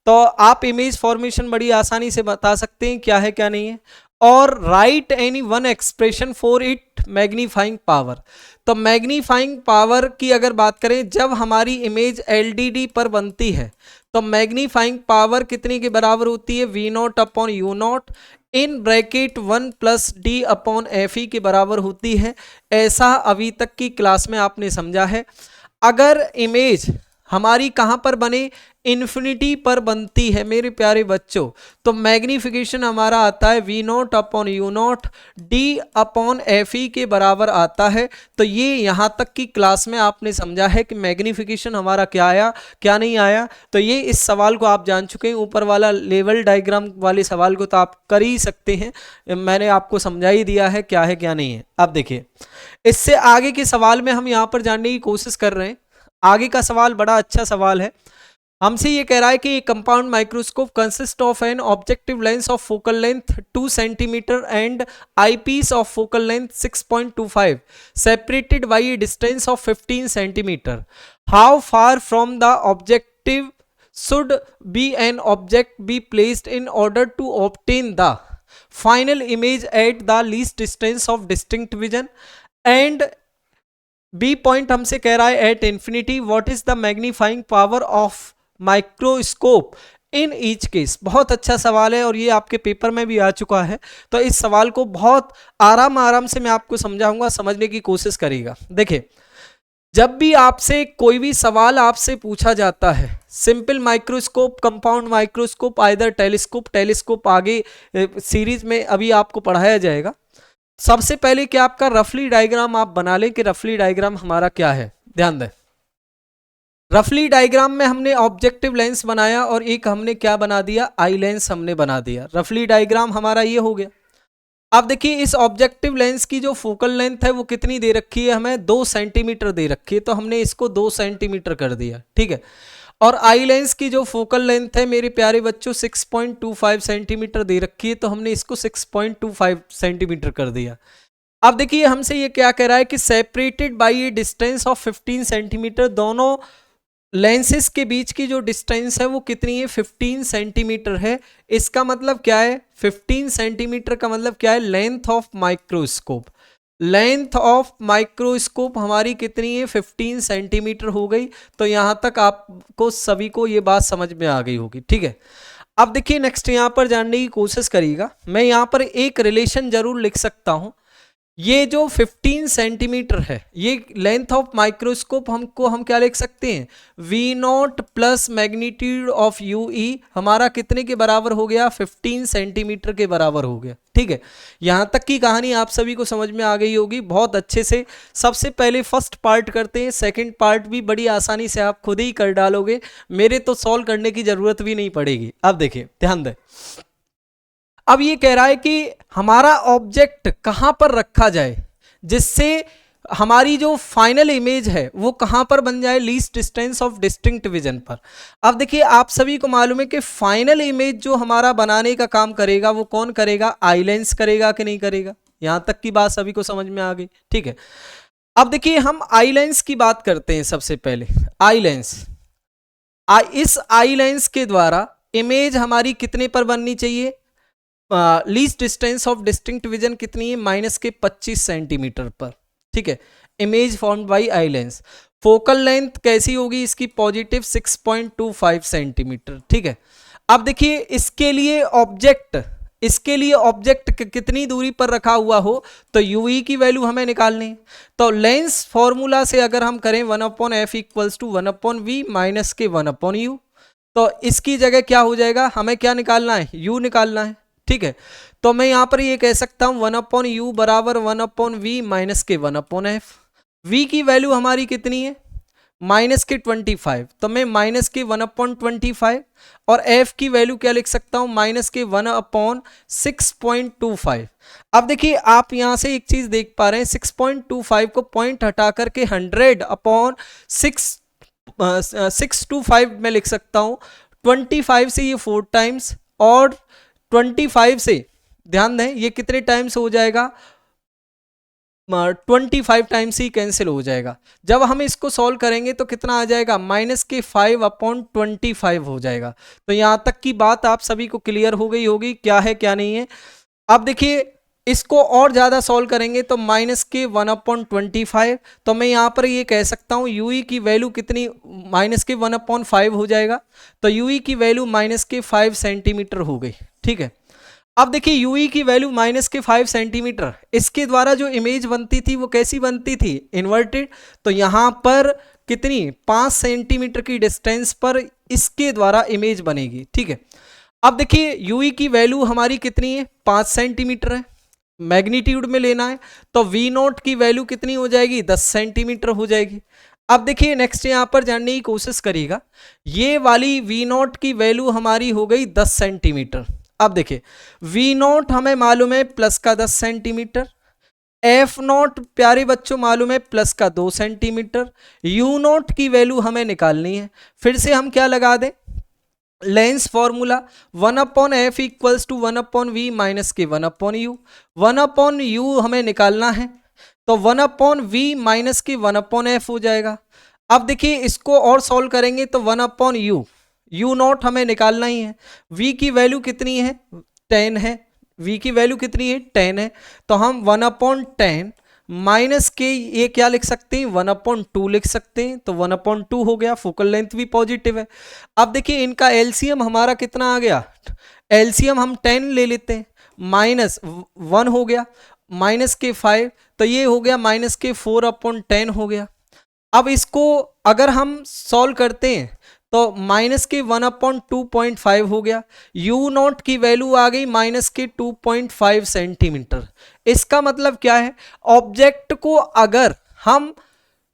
तो आप इमेज फॉर्मेशन बड़ी आसानी से बता सकते हैं क्या है क्या नहीं है। और right any one expression for it magnifying power. तो मैग्नीफाइंग पावर की अगर बात करें, जब हमारी इमेज एलडीडी पर बनती है तो मैग्नीफाइंग पावर कितनी के बराबर होती है, V naught upon U naught in bracket 1 plus D upon F E के बराबर होती है। ऐसा अभी तक की क्लास में आपने समझा है। अगर इमेज हमारी कहाँ पर बने, इन्फिनिटी पर बनती है मेरे प्यारे बच्चों, तो मैग्निफिकेशन हमारा आता है V naught upon U naught D upon F E के बराबर आता है। तो ये यहाँ तक की क्लास में आपने समझा है कि मैग्निफिकेशन हमारा क्या आया क्या नहीं आया। तो ये इस सवाल को आप जान चुके हैं। ऊपर वाला लेवल डायग्राम वाले सवाल को तो आप कर ही सकते हैं, मैंने आपको समझा ही दिया है क्या है क्या नहीं है। अब देखिए, इससे आगे के सवाल में हम यहाँ पर जानने की कोशिश कर रहे हैं। आगे का सवाल बड़ा अच्छा सवाल है। हमसे ये कह रहा है कि compound microscope consist of an objective lens of focal length 2 centimetre and eyepiece of focal length 6.25 separated by a distance of 15 centimetre. How far from the objective should be an object be placed in order to obtain the final image at the least distance of distinct vision. And B point हमसे कह रहा है at infinity what is the magnifying power of microscope in each case. बहुत अच्छा सवाल है और ये आपके पेपर में भी आ चुका है। तो इस सवाल को बहुत आराम से मैं आपको समझाऊंगा, समझने की कोशिश करिएगा। देखिए, जब भी आपसे कोई भी सवाल आपसे पूछा जाता है, simple microscope, compound microscope, either telescope आगे सीरीज में अभी आपको पढ़ाया जाएगा। सबसे पहले क्या आपका रफली डायग्राम आप बना लें कि रफली डायग्राम हमारा क्या है। ध्यान दें, रफली डायग्राम में हमने ऑब्जेक्टिव लेंस बनाया और एक हमने क्या बना दिया, आई लेंस हमने बना दिया। रफली डायग्राम हमारा ये हो गया। अब देखिए, इस ऑब्जेक्टिव लेंस की जो फोकल लेंथ है वो कितनी दे रखी है, हमें 2 सेंटीमीटर दे रखी है, तो हमने इसको 2 सेंटीमीटर कर दिया, ठीक है। और आई लेंस की जो फोकल लेंथ है मेरे प्यारे बच्चों 6.25 सेंटीमीटर दे रखी है, तो हमने इसको 6.25 सेंटीमीटर कर दिया। अब देखिए, हमसे ये क्या कह रहा है कि separated by a distance of 15 centimetre, दोनों लेंसेस के बीच की जो डिस्टेंस है वो कितनी है, 15 सेंटीमीटर है। इसका मतलब क्या है, 15 सेंटीमीटर का मतलब क्या है, length of microscope. Length of microscope हमारी कितनी है, 15 सेंटीमीटर हो गई। तो यहां तक आपको सभी को ये बात समझ में आ गई होगी, ठीक है। अब देखिए, नेक्स्ट यहां पर जानने की कोशिश करिएगा। मैं यहां पर एक रिलेशन जरूर लिख सकता हूं। ये जो 15 सेंटीमीटर है, ये लेंथ ऑफ माइक्रोस्कोप हम क्या लिख सकते हैं, V naught plus magnitude of U E हमारा कितने के बराबर हो गया, 15 सेंटीमीटर के बराबर हो गया, ठीक है। यहां तक की कहानी आप सभी को समझ में आ गई होगी बहुत अच्छे से। सबसे पहले फर्स्ट पार्ट करते हैं, सेकंड पार्ट भी बड़ी आसानी से आप खुद ही कर डालोगे, मेरे तो सॉल्व करने की जरूरत भी नहीं पड़ेगी। अब देखिए, ध्यान दें, अब ये कह रहा है कि हमारा ऑब्जेक्ट कहां पर रखा जाए जिससे हमारी जो फाइनल इमेज है वो कहां पर बन जाए, least distance of distinct vision पर। अब देखिए, आप सभी को मालूम है कि फाइनल इमेज जो हमारा बनाने का काम करेगा वो कौन करेगा, आई लेंस करेगा कि नहीं करेगा। यहां तक की बात सभी को समझ में आ गई, ठीक है। अब देखिए, हम आई लेंस की बात करते हैं। सबसे पहले आई लेंस, इस आई लेंस के द्वारा इमेज हमारी कितने पर बननी चाहिए, least distance of distinct vision कितनी है, -25 सेंटीमीटर पर, ठीक है। Image formed bye eye lens. Focal length कैसी होगी इसकी, पॉजिटिव 6.25 सेंटीमीटर, ठीक है। अब देखिए, इसके लिए ऑब्जेक्ट कितनी दूरी पर रखा हुआ हो, तो यूई की वैल्यू हमें निकालनी है। तो लेंस फॉर्मूला से अगर हम करें 1/f equals to 1/v minus के 1/u, तो इसकी जगह क्या हो जाएगा, हमें क्या निकालना है, u निकालना है, ठीक है। तो मैं यहां पर ये कह सकता हूं 1/u बराबर 1/v माइनस के 1/f। v की वैल्यू हमारी कितनी है, -25, तो मैं माइनस के 1/25 और f की वैल्यू क्या लिख सकता हूं, -1/6.25। अब देखिए, आप यहां से एक चीज देख पा रहे हैं, 6.25 को पॉइंट हटा करके 100/625 में लिख सकता हूं। 25 से ये 4 टाइम्स और 25 से, ध्यान दें, ये कितने टाइम्स हो जाएगा, 25 टाइम्स ही कैंसिल हो जाएगा। जब हम इसको सॉल्व करेंगे तो कितना आ जाएगा, -5/25 हो जाएगा। तो यहाँ तक की बात आप सभी को क्लियर हो गई होगी क्या है क्या नहीं है। अब देखिए इसको और ज़्यादा सॉल्व करेंगे तो -1/25, तो मैं यहाँ पर ये कह सकता हूँ यूई की वैल्यू कितनी, -1/5 हो जाएगा। तो यूई की वैल्यू -5 सेंटीमीटर हो गई। ठीक है, अब देखिए यूई की वैल्यू -5 सेंटीमीटर, इसके द्वारा जो इमेज बनती थी वो कैसी बनती थी, इन्वर्टेड। तो यहाँ पर कितनी, 5 सेंटीमीटर की डिस्टेंस पर इसके द्वारा इमेज बनेगी। ठीक है, अब देखिए यूई की वैल्यू हमारी कितनी है, 5 सेंटीमीटर है, मैग्नीट्यूड में लेना है। तो वी नॉट की वैल्यू कितनी हो जाएगी, 10 सेंटीमीटर हो जाएगी। अब देखिए नेक्स्ट यहाँ पर जानने की कोशिश करिएगा, ये वाली वी नॉट की वैल्यू हमारी हो गई 10 सेंटीमीटर। अब देखिए वी नॉट हमें मालूम है प्लस का 10 सेंटीमीटर, एफ नॉट प्यारे बच्चों मालूम है प्लस का 2 सेंटीमीटर, यू नॉट की वैल्यू हमें निकालनी है। फिर से हम क्या लगा दें, lens formula 1/f equals to 1/v minus के 1/u, 1/u हमें निकालना है तो 1/v माइनस के 1/f हो जाएगा। अब देखिए इसको और सॉल्व करेंगे तो 1/u, u नॉट हमें निकालना ही है। v की वैल्यू कितनी है, 10 है, v की वैल्यू कितनी है, 10 है। तो हम 1/10 माइनस के ये क्या लिख सकते हैं, 1/2 लिख सकते हैं। तो 1/2 हो गया, फोकल लेंथ भी पॉजिटिव है। अब देखिए इनका एलसीएम हमारा कितना आ गया, एलसीएम हम 10 ले लेते हैं, -1 हो गया, -5, तो ये हो गया -4/10 हो गया। अब इसको अगर हम सॉल्व करते हैं तो -1/2.5 हो गया, u नॉट की वैल्यू आ गई -2.5 सेंटीमीटर। इसका मतलब क्या है, ऑब्जेक्ट को अगर हम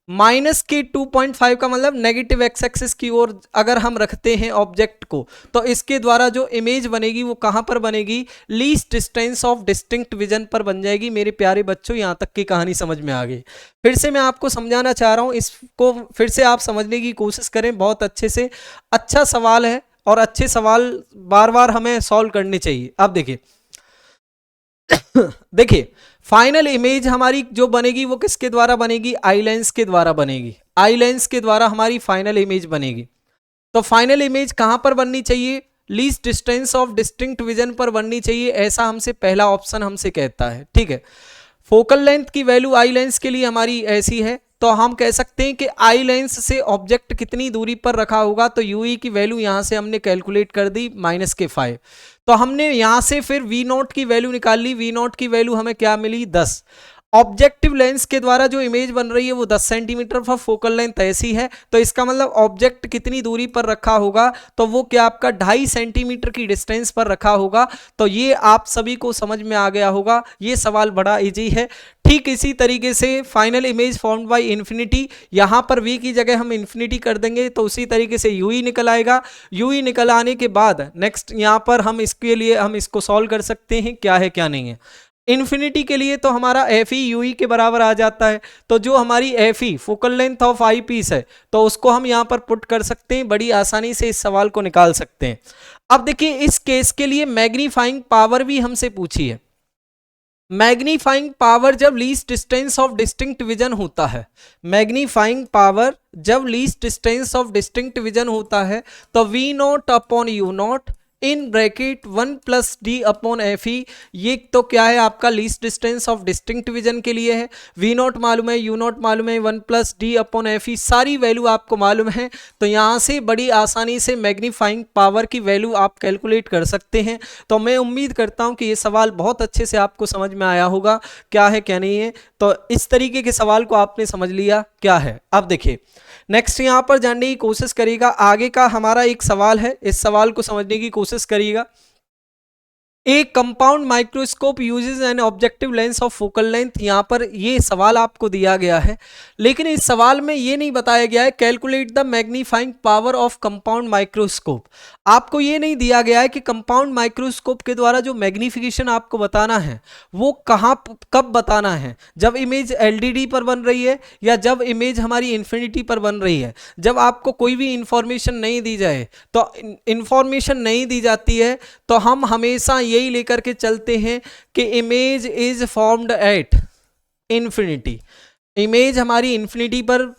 -2.5 का मतलब नेगेटिव एक्स एक्सिस की ओर अगर हम रखते हैं ऑब्जेक्ट को, तो इसके द्वारा जो इमेज बनेगी वो कहां पर बनेगी, least distance of distinct vision पर बन जाएगी। मेरे प्यारे बच्चों यहाँ तक की कहानी समझ में आ गई। फिर से मैं आपको समझाना चाह रहा हूँ, इसको फिर से आप समझने की कोशिश करें बहुत अच्छे से। अच्छा सवाल है और अच्छे सवाल बार बार हमें सॉल्व करने चाहिए। अब देखिए देखिए फाइनल इमेज हमारी जो बनेगी वो किसके द्वारा बनेगी, आई लेंस के द्वारा बनेगी। आई लेंस के द्वारा हमारी फाइनल इमेज बनेगी। तो फाइनल इमेज कहां पर बननी चाहिए, least distance of distinct vision पर बननी चाहिए, ऐसा हमसे पहला ऑप्शन हमसे कहता है। ठीक है, फोकल लेंथ की वैल्यू आई लेंस के लिए हमारी ऐसी है, तो हम कह सकते हैं कि आई लेंस से ऑब्जेक्ट कितनी दूरी पर रखा होगा। तो यूई की वैल्यू यहां से हमने कैलकुलेट कर दी -5। तो हमने यहां से फिर वी नॉट की वैल्यू निकाल ली, वी नॉट की वैल्यू हमें क्या मिली, 10। ऑब्जेक्टिव लेंस के द्वारा जो इमेज बन रही है वो 10 सेंटीमीटर पर, फोकल लेंथ ऐसी है, तो इसका मतलब ऑब्जेक्ट कितनी दूरी पर रखा होगा, तो वो क्या आपका 2.5 सेंटीमीटर की डिस्टेंस पर रखा होगा। तो ये आप सभी को समझ में आ गया होगा, ये सवाल बड़ा इजी है। ठीक इसी तरीके से final image formed by infinity, यहां पर v की जगह हम इन्फिनिटी कर देंगे तो उसी तरीके से यूई निकल आएगा। यूई निकल आने के बाद नेक्स्ट यहां पर हम इसके लिए हम इसको सॉल्व कर सकते हैं क्या है क्या नहीं है। इन्फिनिटी के लिए तो हमारा एफ ई यूई के बराबर आ जाता है, तो जो हमारी F E focal length of eyepiece है तो उसको हम यहां पर पुट कर सकते हैं, बड़ी आसानी से इस सवाल को निकाल सकते हैं। अब देखिए इस केस के लिए मैग्नीफाइंग पावर भी हमसे पूछी है। मैग्नीफाइंग पावर जब least distance of distinct vision होता है, मैग्नीफाइंग पावर जब least distance of distinct vision होता है तो V naught upon U naught in bracket 1 plus D upon F E, ये तो क्या है आपका least distance of distinct vision के लिए है। वी नॉट मालूम है, यू नॉट मालूम है, 1 प्लस डी अपॉन एफ ई सारी वैल्यू आपको मालूम है, तो यहाँ से बड़ी आसानी से मैग्नीफाइंग पावर की वैल्यू आप कैलकुलेट कर सकते हैं। तो मैं उम्मीद करता हूँ कि ये सवाल बहुत अच्छे से आपको समझ में आया होगा क्या है क्या नहीं है। तो इस तरीके के सवाल को आपने समझ लिया क्या है। अब देखिए नेक्स्ट यहाँ पर जानने की कोशिश करिएगा, आगे का हमारा एक सवाल है, इस सवाल को समझने की कोशिश करिएगा। एक compound microscope uses N objective lens of focal length, यहाँ पर ये सवाल आपको दिया गया है, लेकिन इस सवाल में ये नहीं बताया गया है calculate the magnifying power of compound microscope. आपको ये नहीं दिया गया है कि कंपाउंड माइक्रोस्कोप के द्वारा जो मैग्नीफिकेशन आपको बताना है वो कहाँ कब बताना है, जब इमेज एलडीडी पर बन रही है या जब इमेज हमारी इन्फिनिटी पर बन रही है। जब आपको कोई भी इंफॉर्मेशन नहीं दी जाए तो इंफॉर्मेशन नहीं दी जाती है तो हम हमेशा यही लेकर के चलते हैं कि image is formed at infinity, image हमारी इन्फिनिटी पर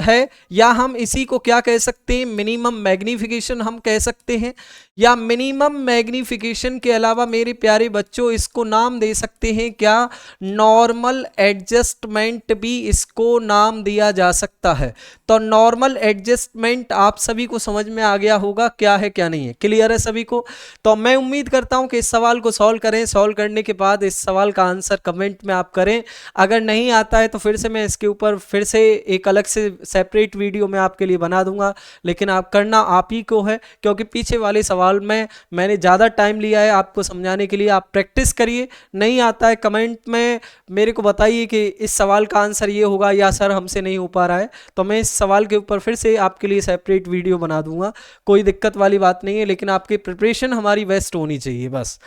है, या हम इसी को क्या कह सकते हैं, मिनिमम मैग्निफिकेशन हम कह सकते हैं, या मिनिमम मैग्निफिकेशन के अलावा मेरे प्यारे बच्चों इसको नाम दे सकते हैं क्या, नॉर्मल एडजस्टमेंट भी इसको नाम दिया जा सकता है। तो नॉर्मल एडजस्टमेंट आप सभी को समझ में आ गया होगा क्या है क्या नहीं है, क्लियर है सभी को। तो मैं उम्मीद करता हूं कि इस सवाल को सॉल्व करें, सॉल्व करने के बाद इस सवाल का आंसर कमेंट में आप करें। अगर नहीं आता है तो फिर से मैं इसके ऊपर फिर से एक अलग से सेपरेट वीडियो मैं आपके लिए बना दूंगा, लेकिन आप करना आप ही को है, क्योंकि पीछे वाले सवाल में मैंने ज़्यादा टाइम लिया है आपको समझाने के लिए। आप प्रैक्टिस करिए, नहीं आता है कमेंट में मेरे को बताइए कि इस सवाल का आंसर ये होगा, या सर हमसे नहीं हो पा रहा है, तो मैं इस सवाल के ऊपर फिर से आपके लिए सेपरेट वीडियो बना दूंगा, कोई दिक्कत वाली बात नहीं है, लेकिन आपकी प्रिपरेशन हमारी बेस्ट होनी चाहिए बस।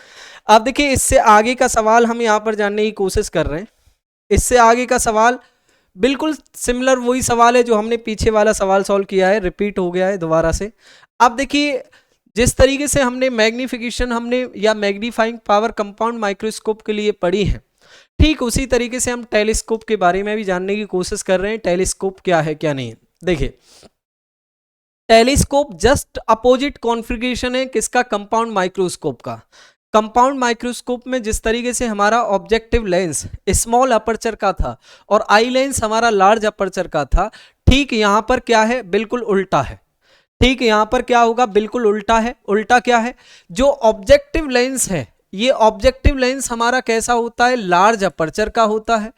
अब देखिए इससे आगे का सवाल हम यहाँ पर जानने की कोशिश कर रहे हैं। इससे आगे का सवाल बिल्कुल सिमिलर वही सवाल है जो हमने पीछे वाला सवाल सॉल्व किया है, रिपीट हो गया है दोबारा से। अब देखिए जिस तरीके से हमने मैग्निफिकेशन हमने या मैग्नीफाइंग पावर कंपाउंड माइक्रोस्कोप के लिए पढ़ी है, ठीक उसी तरीके से हम टेलीस्कोप के बारे में भी जानने की कोशिश कर रहे हैं, टेलीस्कोप क्या है क्या नहीं है। देखिए टेलीस्कोप जस्ट अपोजिट कॉन्फ़िगरेशन है किसका, कंपाउंड माइक्रोस्कोप का। कंपाउंड माइक्रोस्कोप में जिस तरीके से हमारा ऑब्जेक्टिव लेंस स्मॉल अपर्चर का था और आई लेंस हमारा लार्ज अपर्चर का था, ठीक यहां पर क्या है, बिल्कुल उल्टा है। ठीक यहां पर क्या होगा, बिल्कुल उल्टा है। उल्टा क्या है, जो ऑब्जेक्टिव लेंस है ये ऑब्जेक्टिव लेंस हमारा कैसा होता है, लार्ज अपर्चर का होता है,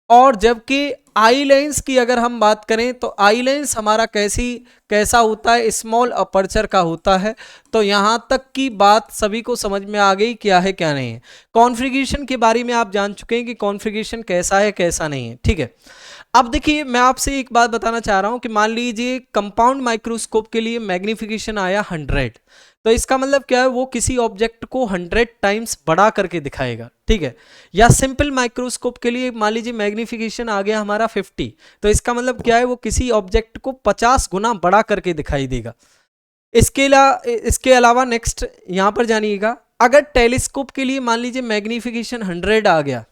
और जबकि आई लेंस की अगर हम बात करें तो आई लेंस हमारा कैसा होता है, स्मॉल अपर्चर का होता है। तो यहाँ तक की बात सभी को समझ में आ गई क्या है क्या नहीं है। कॉन्फ़िगरेशन के बारे में आप जान चुके हैं कि कॉन्फ़िगरेशन कैसा है कैसा नहीं है, ठीक है। अब देखिए मैं आपसे एक बात बताना चाह रहा हूँ कि मान लीजिए कंपाउंड माइक्रोस्कोप के लिए मैग्निफिकेशन आया 100, तो इसका मतलब क्या है, वो किसी ऑब्जेक्ट को 100 टाइम्स बड़ा करके दिखाएगा, ठीक है। या सिंपल माइक्रोस्कोप के लिए मान लीजिए मैग्निफिकेशन आ गया हमारा 50, तो इसका मतलब क्या है, वो किसी ऑब्जेक्ट को 50 गुना बड़ा करके दिखाई देगा। इसके अलावा नेक्स्ट यहां पर जानिएगा, अगर टेलीस्कोप के लिए मान लीजिए मैग्निफिकेशन 100 आ गया,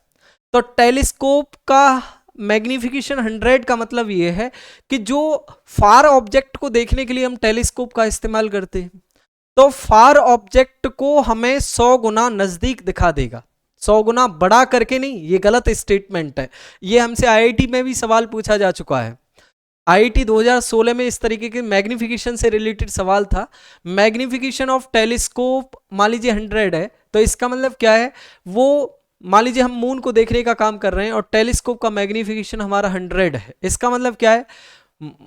तो टेलीस्कोप का मैग्निफिकेशन 100 का मतलब ये है कि जो फार ऑब्जेक्ट को देखने के लिए हम टेलीस्कोप का इस्तेमाल करते हैं, तो फार ऑब्जेक्ट को हमें 100 गुना नजदीक दिखा देगा, 100 गुना बड़ा करके नहीं, ये गलत स्टेटमेंट है। ये हमसे आईआईटी में भी सवाल पूछा जा चुका है। आईआईटी 2016 में इस तरीके के मैग्निफिकेशन से रिलेटेड सवाल था। मैग्निफिकेशन ऑफ टेलीस्कोप मान लीजिए 100 है, तो इसका मतलब क्या है, वो मान लीजिए हम मून को देखने का काम कर रहे हैं और टेलीस्कोप का मैग्निफिकेशन हमारा 100 है, इसका मतलब क्या है,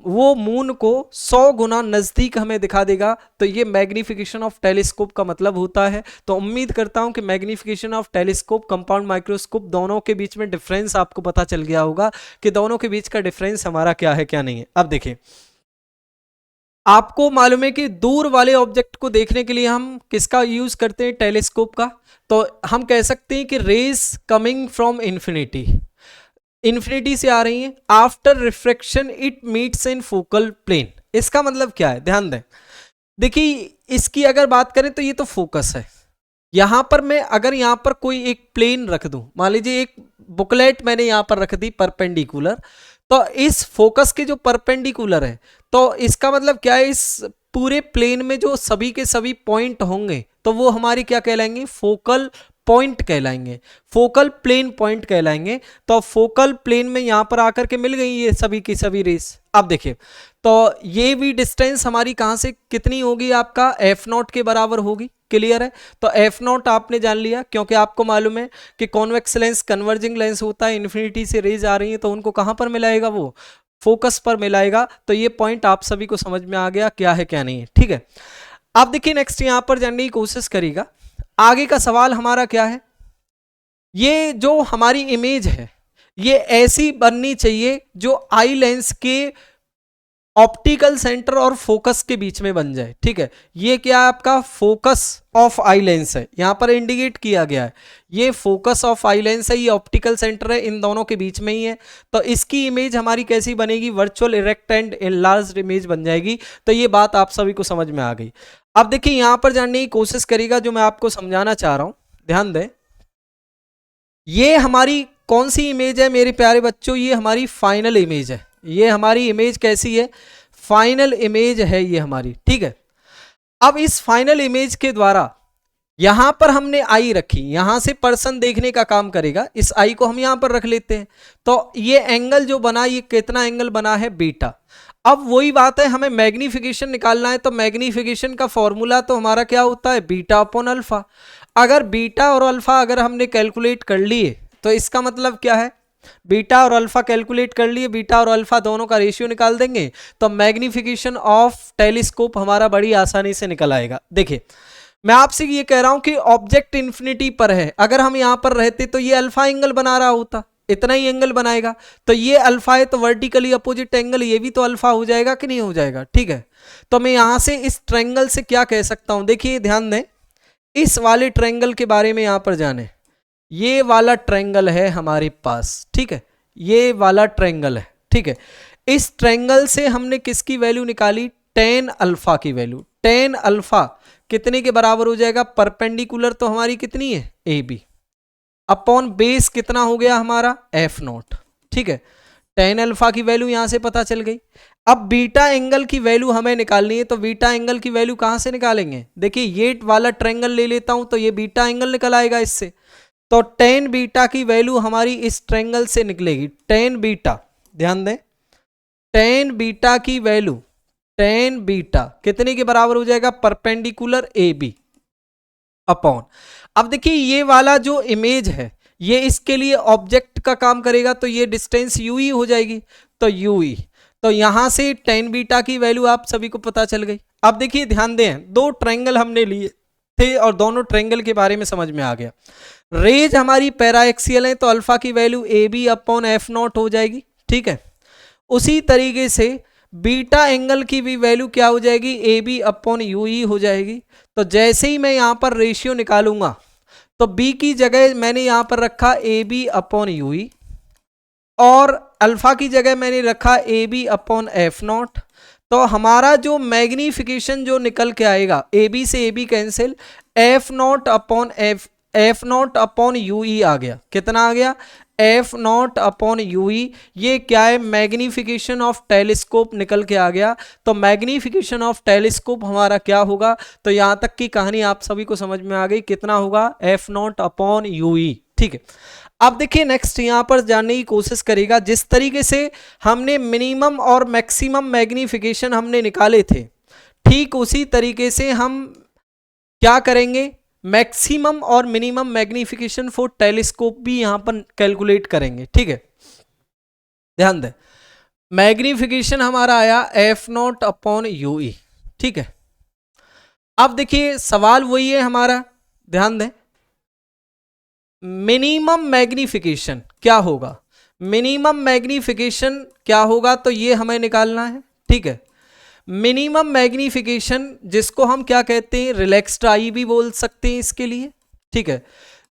वो मून को 100 गुना नजदीक हमें दिखा देगा। तो ये मैग्निफिकेशन ऑफ टेलीस्कोप का मतलब होता है। तो उम्मीद करता हूं कि magnification of telescope, compound microscope, दोनों के बीच में डिफरेंस आपको पता चल गया होगा कि दोनों के बीच का डिफरेंस हमारा क्या है क्या नहीं है। अब देखिए आपको मालूम है कि दूर वाले ऑब्जेक्ट को देखने के लिए हम किसका यूज करते हैं, टेलीस्कोप का। तो हम कह सकते हैं कि rays coming from infinity, infinity से आ रही है, after refraction it meets in focal plane. इसका मतलब क्या है, ध्यान दें। देखिए इसकी अगर बात करें तो ये तो फोकस है, यहां पर मैं अगर यहां पर कोई एक प्लेन रख दूं, मान लीजिए एक बुकलेट मैंने यहां पर रख दी परपेंडिकुलर, तो इस फोकस के जो परपेंडिकुलर है, तो इसका मतलब क्या है, इस पूरे प्लेन में जो सभी के सभी पॉइंट होंगे तो वो हमारी क्या कहलाएंगे, फोकल पॉइंट कहलाएंगे, फोकल प्लेन पॉइंट कहलाएंगे। तो फोकल प्लेन में यहां पर आकर के मिल गई ये सभी की सभी रेस। अब देखिए तो ये भी डिस्टेंस हमारी कहां से कितनी होगी, आपका f0 के बराबर होगी, क्लियर है। तो f0 आपने जान लिया, क्योंकि आपको मालूम है कि कॉन्वेक्स लेंस कन्वर्जिंग लेंस होता है, इन्फिनिटी से रेज आ रही है तो उनको कहां पर मिलाएगा, वो फोकस पर मिलाएगा। तो ये पॉइंट आप सभी को समझ में आ गया क्या है क्या नहीं है, ठीक है। अब देखिए नेक्स्ट यहां पर जानने की कोशिश करिएगा, आगे का सवाल हमारा क्या है, ये जो हमारी इमेज है ये ऐसी बननी चाहिए जो आई लेंस के ऑप्टिकल सेंटर और फोकस के बीच में बन जाए, ठीक है। ये क्या है, आपका फोकस ऑफ आई लेंस है, यहां पर इंडिकेट किया गया है, ये फोकस ऑफ आई लेंस है, ये ऑप्टिकल सेंटर है, इन दोनों के बीच में ही है। तो इसकी इमेज हमारी कैसी बनेगी, virtual erect and enlarged image बन जाएगी। तो ये बात आप सभी को समझ में आ गई। अब देखिए यहां पर जानने की कोशिश करिएगा, जो मैं आपको समझाना चाह रहा हूं, ध्यान दें। ये हमारी कौन सी इमेज है मेरे प्यारे बच्चों? ये हमारी फाइनल इमेज है। ये हमारी इमेज कैसी है? फाइनल इमेज है ये हमारी, ठीक है। अब इस फाइनल इमेज के द्वारा यहां पर हमने आई रखी, यहां से पर्सन देखने का काम करेगा, इस आई को हम यहां पर रख लेते हैं। तो ये एंगल जो बना, ये कितना एंगल बना है? बीटा। अब वही बात है, हमें मैग्निफिकेशन निकालना है, तो मैग्निफिकेशन का फॉर्मूला तो हमारा क्या होता है? Beta upon alpha. अगर बीटा और अल्फा अगर हमने कैलकुलेट कर लिए तो इसका मतलब क्या है? बीटा और अल्फा कैलकुलेट कर लिए, बीटा और अल्फा दोनों का रेशियो निकाल देंगे तो मैग्निफिकेशन ऑफ टेलीस्कोप हमारा बड़ी आसानी से निकल आएगा। देखिए मैं आपसे ये कह रहा हूं कि ऑब्जेक्ट इंफिनिटी पर है, अगर हम यहां पर रहते तो ये अल्फा एंगल बना रहा होता, इतना ही एंगल बनाएगा, तो ये अल्फा है तो वर्टिकली अपोजिट एंगल ये भी तो अल्फा हो जाएगा कि नहीं हो जाएगा? ठीक है, तो मैं यहां से इस ट्रायंगल से क्या कह सकता हूं? देखिए ध्यान दें, इस वाले ट्रायंगल के बारे में यहां पर जाने। ये वाला ट्रायंगल है हमारे पास, ठीक है, ये वाला ट्रायंगल है, ठीक है। इस ट्रायंगल से हमने किसकी वैल्यू निकाली? tan अल्फा की वैल्यू। tan अल्फा कितने के बराबर हो जाएगा? परपेंडिकुलर तो हमारी कितनी है? ए बी अपॉन बेस कितना हो गया हमारा? एफ नॉट, ठीक है। tan अल्फा की वैल्यू यहां से पता चल गई। अब बीटा एंगल की वैल्यू हमें निकालनी है, तो बीटा एंगल की वैल्यू कहां से निकालेंगे? देखिए ये वाला ट्रायंगल ले लेता हूं तो ये बीटा एंगल निकल आएगा इससे, तो tan बीटा की वैल्यू हमारी इस ट्रायंगल से निकलेगी। tan बीटा, ध्यान दें, tan बीटा की वैल्यू, tan बीटा कितने के बराबर हो जाएगा? परपेंडिकुलर ए बी अपॉन, अब देखिए ये वाला जो इमेज है ये इसके लिए ऑब्जेक्ट का काम करेगा, तो ये डिस्टेंस यू ही हो जाएगी, तो यू ही, तो यहां से tan बीटा की वैल्यू आप सभी को पता चल गई। अब देखिए ध्यान दें, दो ट्रायंगल हमने लिए थे और दोनों ट्रायंगल के बारे में समझ में आ गया। रेज हमारी पैराएक्सियल है तो अल्फा की value A B upon F naught हो जाएगी, ठीक है। उसी तरीके से बीटा एंगल की भी वैल्यू क्या हो जाएगी? A B upon U E हो जाएगी। तो जैसे ही मैं यहां पर रेशियो निकालूंगा तो बी की जगह मैंने यहां पर रखा A B upon U E और अल्फा की जगह मैंने रखा A B upon F naught. तो हमारा जो मैग्निफिकेशन जो निकल के आएगा, ए बी से A B cancel, F naught upon F naught upon U E आ गया। कितना आ गया? F naught upon U E. ये क्या है? मैग्निफिकेशन ऑफ टेलीस्कोप निकल के आ गया। तो मैग्निफिकेशन ऑफ टेलीस्कोप हमारा क्या होगा? तो यहां तक की कहानी आप सभी को समझ में आ गई। कितना होगा? F naught upon U E, ठीक है। अब देखिए नेक्स्ट यहां पर जानने की कोशिश करेगा, जिस तरीके से हमने मिनिमम और मैक्सिमम मैग्निफिकेशन हमने निकाले थे, ठीक उसी तरीके से हम क्या करेंगे? मैक्सिमम और मिनिमम मैग्निफिकेशन फॉर टेलीस्कोप भी यहां पर कैलकुलेट करेंगे, ठीक है। ध्यान दें, मैग्निफिकेशन हमारा आया F naught upon U E, ठीक है। अब देखिए सवाल वही है हमारा, ध्यान दें, मिनिमम मैग्निफिकेशन क्या होगा? मिनिमम मैग्निफिकेशन क्या होगा? तो ये हमें निकालना है, ठीक है। मिनिमम मैग्निफिकेशन जिसको हम क्या कहते हैं? रिलैक्स्ड आई भी बोल सकते हैं इसके लिए, ठीक है।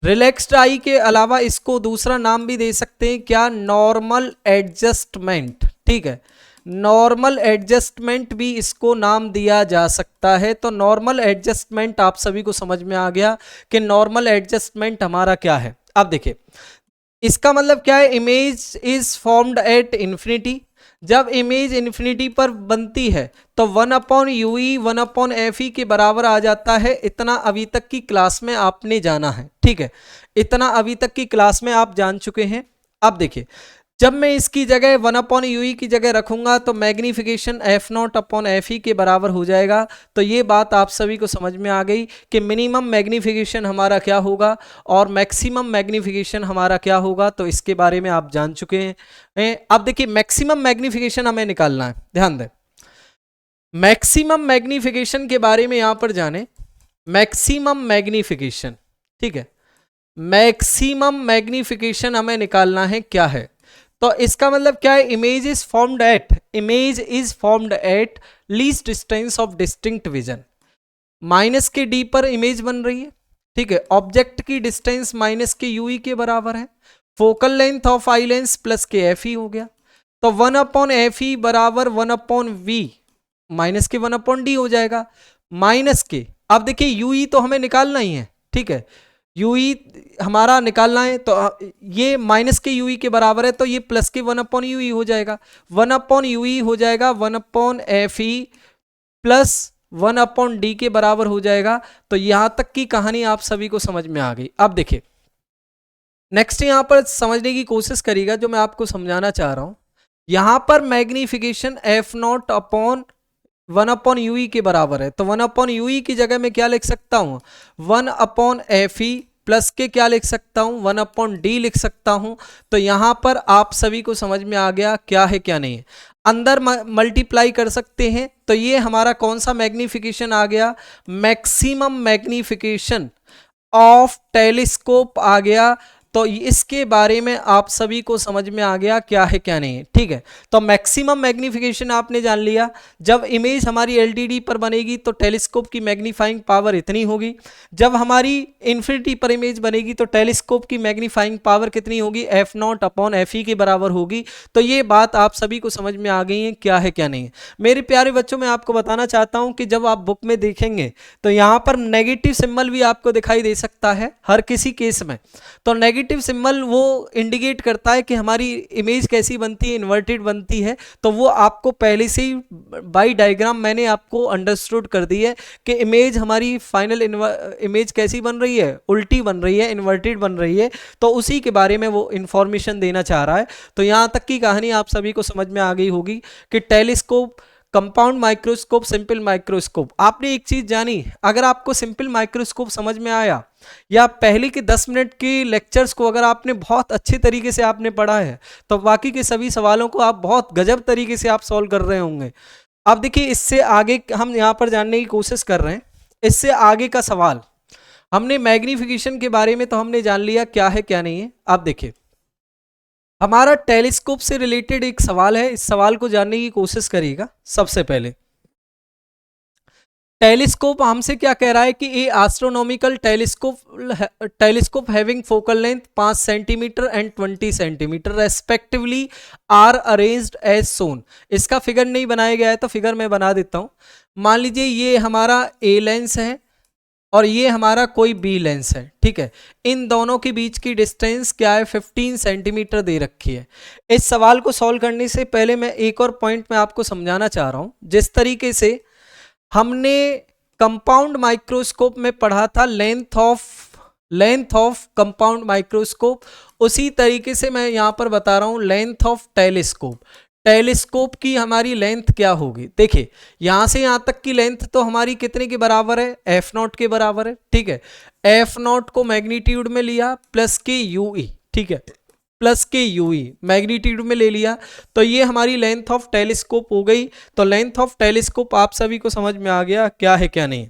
रिलैक्स्ड आई के अलावा इसको दूसरा नाम भी दे सकते हैं, क्या? नॉर्मल एडजस्टमेंट, ठीक है। नॉर्मल एडजस्टमेंट भी इसको नाम दिया जा सकता है। तो नॉर्मल एडजस्टमेंट आप सभी को समझ में आ गया कि नॉर्मल एडजस्टमेंट हमारा क्या है। अब देखिए इसका मतलब क्या है? Image is formed at infinity. जब इमेज इन्फिनिटी पर बनती है तो 1 अपॉन यू ई 1 अपॉन एफ ई के बराबर आ जाता है। इतना अभी तक की क्लास में आपने जाना है, ठीक है। इतना अभी तक की क्लास में आप जान चुके हैं। अब देखिए जब मैं इसकी जगह 1 अपॉन यू ई की जगह रखूंगा तो magnification F naught upon F E के बराबर हो जाएगा। तो ये बात आप सभी को समझ में आ गई कि मिनिमम मैग्निफिकेशन हमारा क्या होगा और मैक्सिमम मैग्निफिकेशन हमारा क्या होगा। तो इसके बारे में आप जान चुके हैं। अब देखिए मैक्सिमम मैग्निफिकेशन हमें निकालना है, ध्यान दें। मैक्सिमम मैग्निफिकेशन के बारे में यहां पर जाने। मैक्सिमम मैग्निफिकेशन, ठीक है, मैक्सिमम मैग्निफिकेशन हमें निकालना है, क्या है? तो इसका मतलब क्या है? Image is formed eight least distance of distinct vision. Minus के डी पर इमेज बन रही है, ठीक है। ऑब्जेक्ट की डिस्टेंस माइनस के यू ई के बराबर है। Focal length of eye lens plus के एफ ई हो गया। तो 1 अपॉन एफ ई बराबर 1 अपॉन वी माइनस के 1 अपॉन डी हो जाएगा। माइनस के, अब देखिए यू ई तो हमें निकालना ही है, ठीक है। यूई हमारा निकालना है, तो ये माइनस के यूई के बराबर है, तो ये प्लस के 1/ui हो जाएगा, 1/ui हो जाएगा 1/Fe प्लस 1/d के बराबर हो जाएगा। तो यहां तक की कहानी आप सभी को समझ में आ गई। अब देखिए नेक्स्ट यहां पर समझने की कोशिश करिएगा जो मैं आपको समझाना चाह रहा हूं। यहां पर मैग्निफिकेशन F0/1/ui के बराबर है, तो 1/ui की जगह मैं क्या लिख सकता हूं, 1/Fe प्लस के क्या लिख सकता हूं, 1/d लिख सकता हूं। तो यहां पर आप सभी को समझ में आ गया क्या है क्या नहीं है। अंदर मल्टीप्लाई कर सकते हैं, तो ये हमारा कौन सा मैग्निफिकेशन आ गया, मैक्सिमम मैग्निफिकेशन ऑफ टेलीस्कोप आ गया। तो इसके बारे में आप सभी को समझ में आ गया क्या है क्या नहीं है, ठीक है। तो मैक्सिमम मैग्निफिकेशन आपने जान लिया, जब इमेज हमारी एलटीडी पर बनेगी तो टेलीस्कोप की मैग्नीफाइंग पावर इतनी होगी, जब हमारी इन्फिनिटी पर इमेज बनेगी तो टेलीस्कोप की मैग्नीफाइंग पावर कितनी होगी, F0/Fe के बराबर होगी। तो ये बात आप सभी को समझ में आ गई है क्या है क्या नहीं है। मेरे प्यारे बच्चों, मैं आपको बताना चाहता हूं कि जब आप बुक में देखेंगे तो यहां पर नेगेटिव सिंबल भी आपको दिखाई दे सकता है हर किसी केस में। तो नेगेटिव सिंबल वो इंडिकेट करता है कि हमारी इमेज कैसी बनती है, इन्वर्टेड बनती है। तो वो आपको पहले से ही बाय डायग्राम मैंने आपको अंडरस्टूड कर दी है कि इमेज हमारी फाइनल इमेज कैसी बन रही है, उल्टी बन रही है, इन्वर्टेड बन रही है। तो उसी के बारे में वो इंफॉर्मेशन देना चाह रहा है। तो यहाँ तक की कहानी आप सभी को समझ में आ गई होगी कि telescope, compound microscope, simple microscope. आपने एक चीज जानी, अगर आपको सिंपल माइक्रोस्कोप समझ में आया या पहले के 10 मिनट के लेक्चर्स को अगर आपने बहुत अच्छे तरीके से आपने पढ़ा है, तो बाकी के सभी सवालों को आप बहुत गजब तरीके से आप सॉल्व कर रहे होंगे। अब देखिए इससे आगे हम यहाँ पर जानने की कोशिश कर रहे हैं। इससे आगे का सवाल, हमने मैग्निफिकेशन के बारे में तो हमने जान लिया क्या है क्या नहीं है। अब देखिए हमारा टेलीस्कोप से रिलेटेड एक सवाल है, इस सवाल को जानने की कोशिश करिएगा। सबसे पहले टेलीस्कोप हमसे क्या कह रहा है कि a astronomical telescope having focal length 5 centimetre and 20 centimetre respectively are arranged as shown. इसका फिगर नहीं बनाया गया है तो फिगर मैं बना देता हूं। मान लीजिए ये हमारा ए लेंस है और ये हमारा कोई बी लेंस है, ठीक है। इन दोनों के बीच की डिस्टेंस क्या है, 15 सेंटीमीटर दे रखी है। इस सवाल को सॉल्व करने से पहले मैं एक और पॉइंट में आपको समझाना चाह रहा हूं। जिस तरीके से हमने कंपाउंड माइक्रोस्कोप में पढ़ा था लेंथ ऑफ कंपाउंड माइक्रोस्कोप, उसी तरीके से मैं यहां पर बता रहा हूं लेंथ ऑफ टेलीस्कोप। टेलीस्कोप की हमारी लेंथ क्या होगी, देखिए यहां से यहां तक की लेंथ तो हमारी कितने के बराबर है, F0 के बराबर है, ठीक है। F0 को मैग्नीट्यूड में लिया प्लस के यूई, ठीक है, प्लस के यूई मैग्नीट्यूड में ले लिया, तो ये हमारी लेंथ ऑफ टेलीस्कोप हो गई। तो लेंथ ऑफ टेलीस्कोप आप सभी को समझ में आ गया क्या है क्या नहीं।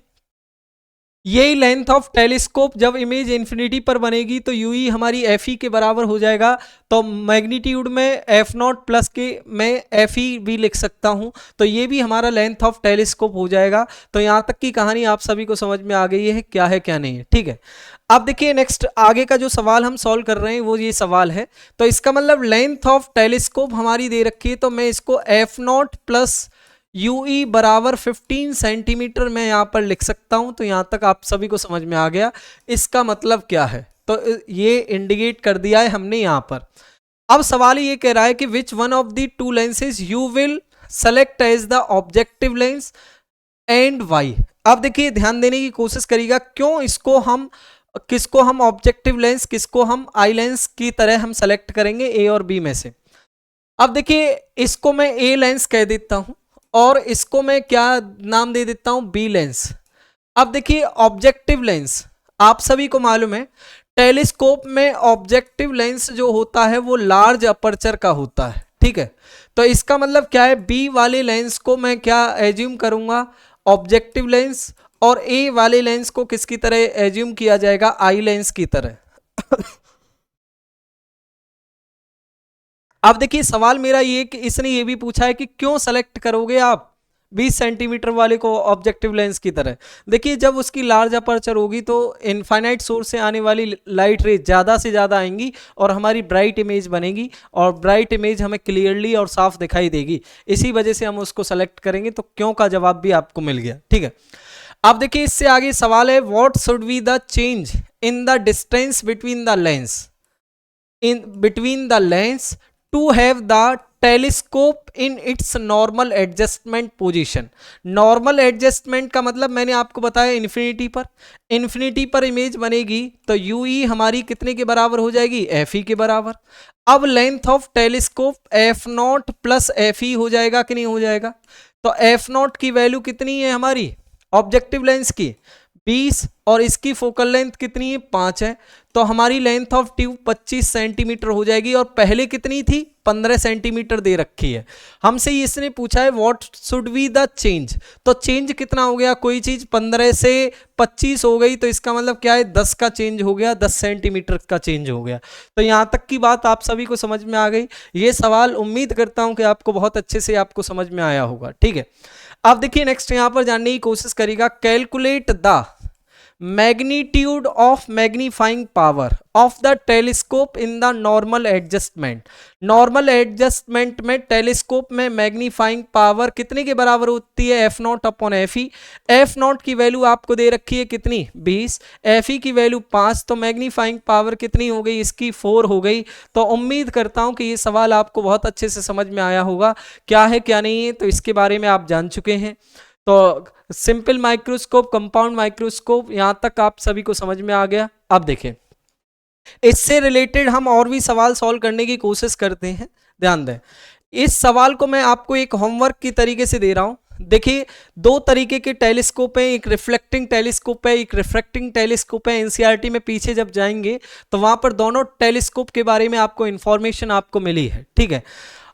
यही लेंथ ऑफ टेलीस्कोप जब इमेज इन्फिनिटी पर बनेगी तो यूई हमारी Fe के बराबर हो जाएगा। तो मैग्नीट्यूड में F0 प्लस के मैं Fe भी लिख सकता हूं, तो ये भी हमारा लेंथ ऑफ टेलीस्कोप हो जाएगा। तो यहां तक की कहानी आप सभी को समझ में आ गई है क्या है क्या नहीं है, ठीक है। अब देखिए नेक्स्ट आगे का जो सवाल हम सॉल्व कर रहे हैं वो ये सवाल है। तो इसका मतलब लेंथ ऑफ टेलीस्कोप हमारी दे रखी है, तो मैं इसको F0 प्लस यूई बराबर 15 सेंटीमीटर में यहां पर लिख सकता हूं। तो यहां तक आप सभी को समझ में आ गया इसका मतलब क्या है, तो ये इंडिकेट कर दिया है हमने यहां पर। अब सवाल ये कह रहा है कि which one of the two lenses you will select as the objective lens and why. अब देखिए ध्यान देने की कोशिश करिएगा, क्यों इसको हम किसको हम ऑब्जेक्टिव लेंस, किसको हम आई लेंस की तरह हम सेलेक्ट करेंगे ए और बी में से। अब देखिए इसको मैं ए लेंस कह देता हूं और इसको मैं क्या नाम दे देता हूं, बी लेंस। अब देखिए ऑब्जेक्टिव लेंस आप सभी को मालूम है टेलीस्कोप में ऑब्जेक्टिव लेंस जो होता है वो लार्ज अपर्चर का होता है, ठीक है। तो इसका मतलब क्या है, बी वाले लेंस को मैं क्या एज्यूम करूंगा, ऑब्जेक्टिव लेंस, और ए वाले लेंस को किसकी तरह एज्यूम किया जाएगा, आई लेंस की तरह। अब देखिए सवाल मेरा ये कि इसने ये भी पूछा है कि क्यों सेलेक्ट करोगे आप 20 सेंटीमीटर वाले को ऑब्जेक्टिव लेंस की तरह। देखिए जब उसकी लार्ज अपर्चर होगी तो इनफाइनाइट सोर्स से आने वाली लाइट रे ज़्यादा से ज़्यादा आएंगी और हमारी ब्राइट इमेज बनेगी और ब्राइट इमेज हमें क्लियरली और साफ दिखाई देगी। इसी वजह से हम उसको सेलेक्ट करेंगे। तो क्यों का जवाब भी आपको मिल गया, ठीक है। अब देखिए इससे आगे सवाल है, what should be the change in the distance between the lens to have the telescope in its normal adjustment position. Normal adjustment का मतलब मैंने आपको बताया इन्फिनिटी पर इमेज बनेगी तो यू ई हमारी कितने के बराबर हो जाएगी, एफ ई के बराबर। अब length of telescope F not plus F E हो जाएगा कि नहीं हो जाएगा। तो एफ नॉट की वैल्यू कितनी है हमारी ऑब्जेक्टिव लेंस की 20 और इसकी फोकल लेंथ कितनी है 5 है। तो हमारी लेंथ ऑफ ट्यूब 25 सेंटीमीटर हो जाएगी और पहले कितनी थी 15 सेंटीमीटर दे रखी है। हमसे इसने पूछा है what should be the change, तो चेंज कितना हो गया, कोई चीज 15 से 25 हो गई तो इसका मतलब क्या है 10 का चेंज हो गया, 10 सेंटीमीटर का चेंज हो गया। तो यहां तक की बात आप सभी को समझ में आ गई। ये सवाल उम्मीद करता हूं कि आपको बहुत अच्छे से आपको समझ में आया होगा। ठीक है, अब देखिए नेक्स्ट यहां पर जानने की कोशिश करेगा, calculate the magnitude of magnifying power of the telescope in the normal adjustment. Normal adjustment में टेलीस्कोप में मैग्नीफाइंग पावर कितने के बराबर होती है, F naught upon F E. F not की वैल्यू आपको दे रखी है कितनी 20, एफ ई की वैल्यू 5, तो मैग्नीफाइंग पावर कितनी हो गई इसकी 4 हो गई। तो उम्मीद करता हूं कि ये सवाल आपको बहुत अच्छे से समझ में आया होगा, क्या है क्या नहीं है तो इसके बारे में आप जान चुके हैं। तो सिंपल माइक्रोस्कोप, कंपाउंड माइक्रोस्कोप, यहां तक आप सभी को समझ में आ गया। अब देखें इससे रिलेटेड हम और भी सवाल सॉल्व करने की कोशिश करते हैं। ध्यान दें, इस सवाल को मैं आपको एक होमवर्क की तरीके से दे रहा हूं। देखिए दो तरीके के टेलीस्कोप है, एक रिफ्लेक्टिंग टेलीस्कोप है, एक रिफ्रैक्टिंग टेलीस्कोप है। एनसीईआरटी में पीछे जब जाएंगे तो वहां पर दोनों टेलीस्कोप के बारे में आपको इंफॉर्मेशन आपको मिली है। ठीक है,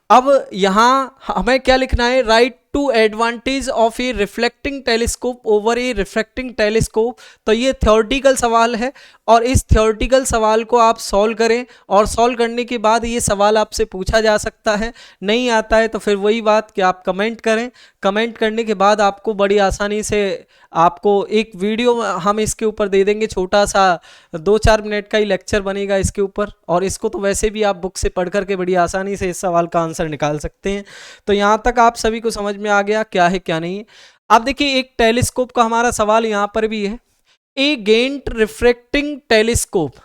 अब यहां हमें क्या लिखना है, write two advantage of a reflecting telescope over a refracting telescope. तो ये थ्योरेटिकल सवाल है और इस थ्योरेटिकल सवाल को आप सॉल्व करें और सॉल्व करने के बाद ये सवाल आपसे पूछा जा सकता है। नहीं आता है तो फिर वही बात कि आप कमेंट करें, कमेंट करने के बाद आपको बड़ी आसानी से आपको एक वीडियो हम इसके ऊपर दे देंगे, छोटा सा 2-4 मिनट का ही लेक्चर बनेगा इसके ऊपर, और इसको तो वैसे भी आप बुक से पढ़ करके बड़ी आसानी से इस सवाल का आंसर निकाल सकते हैं। तो यहाँ तक आप सभी को समझ में आ गया क्या है क्या नहीं है। अब देखिए एक टेलीस्कोप का हमारा सवाल यहाँ पर भी है, ए गेंट रिफ्रैक्टिंग टेलीस्कोप।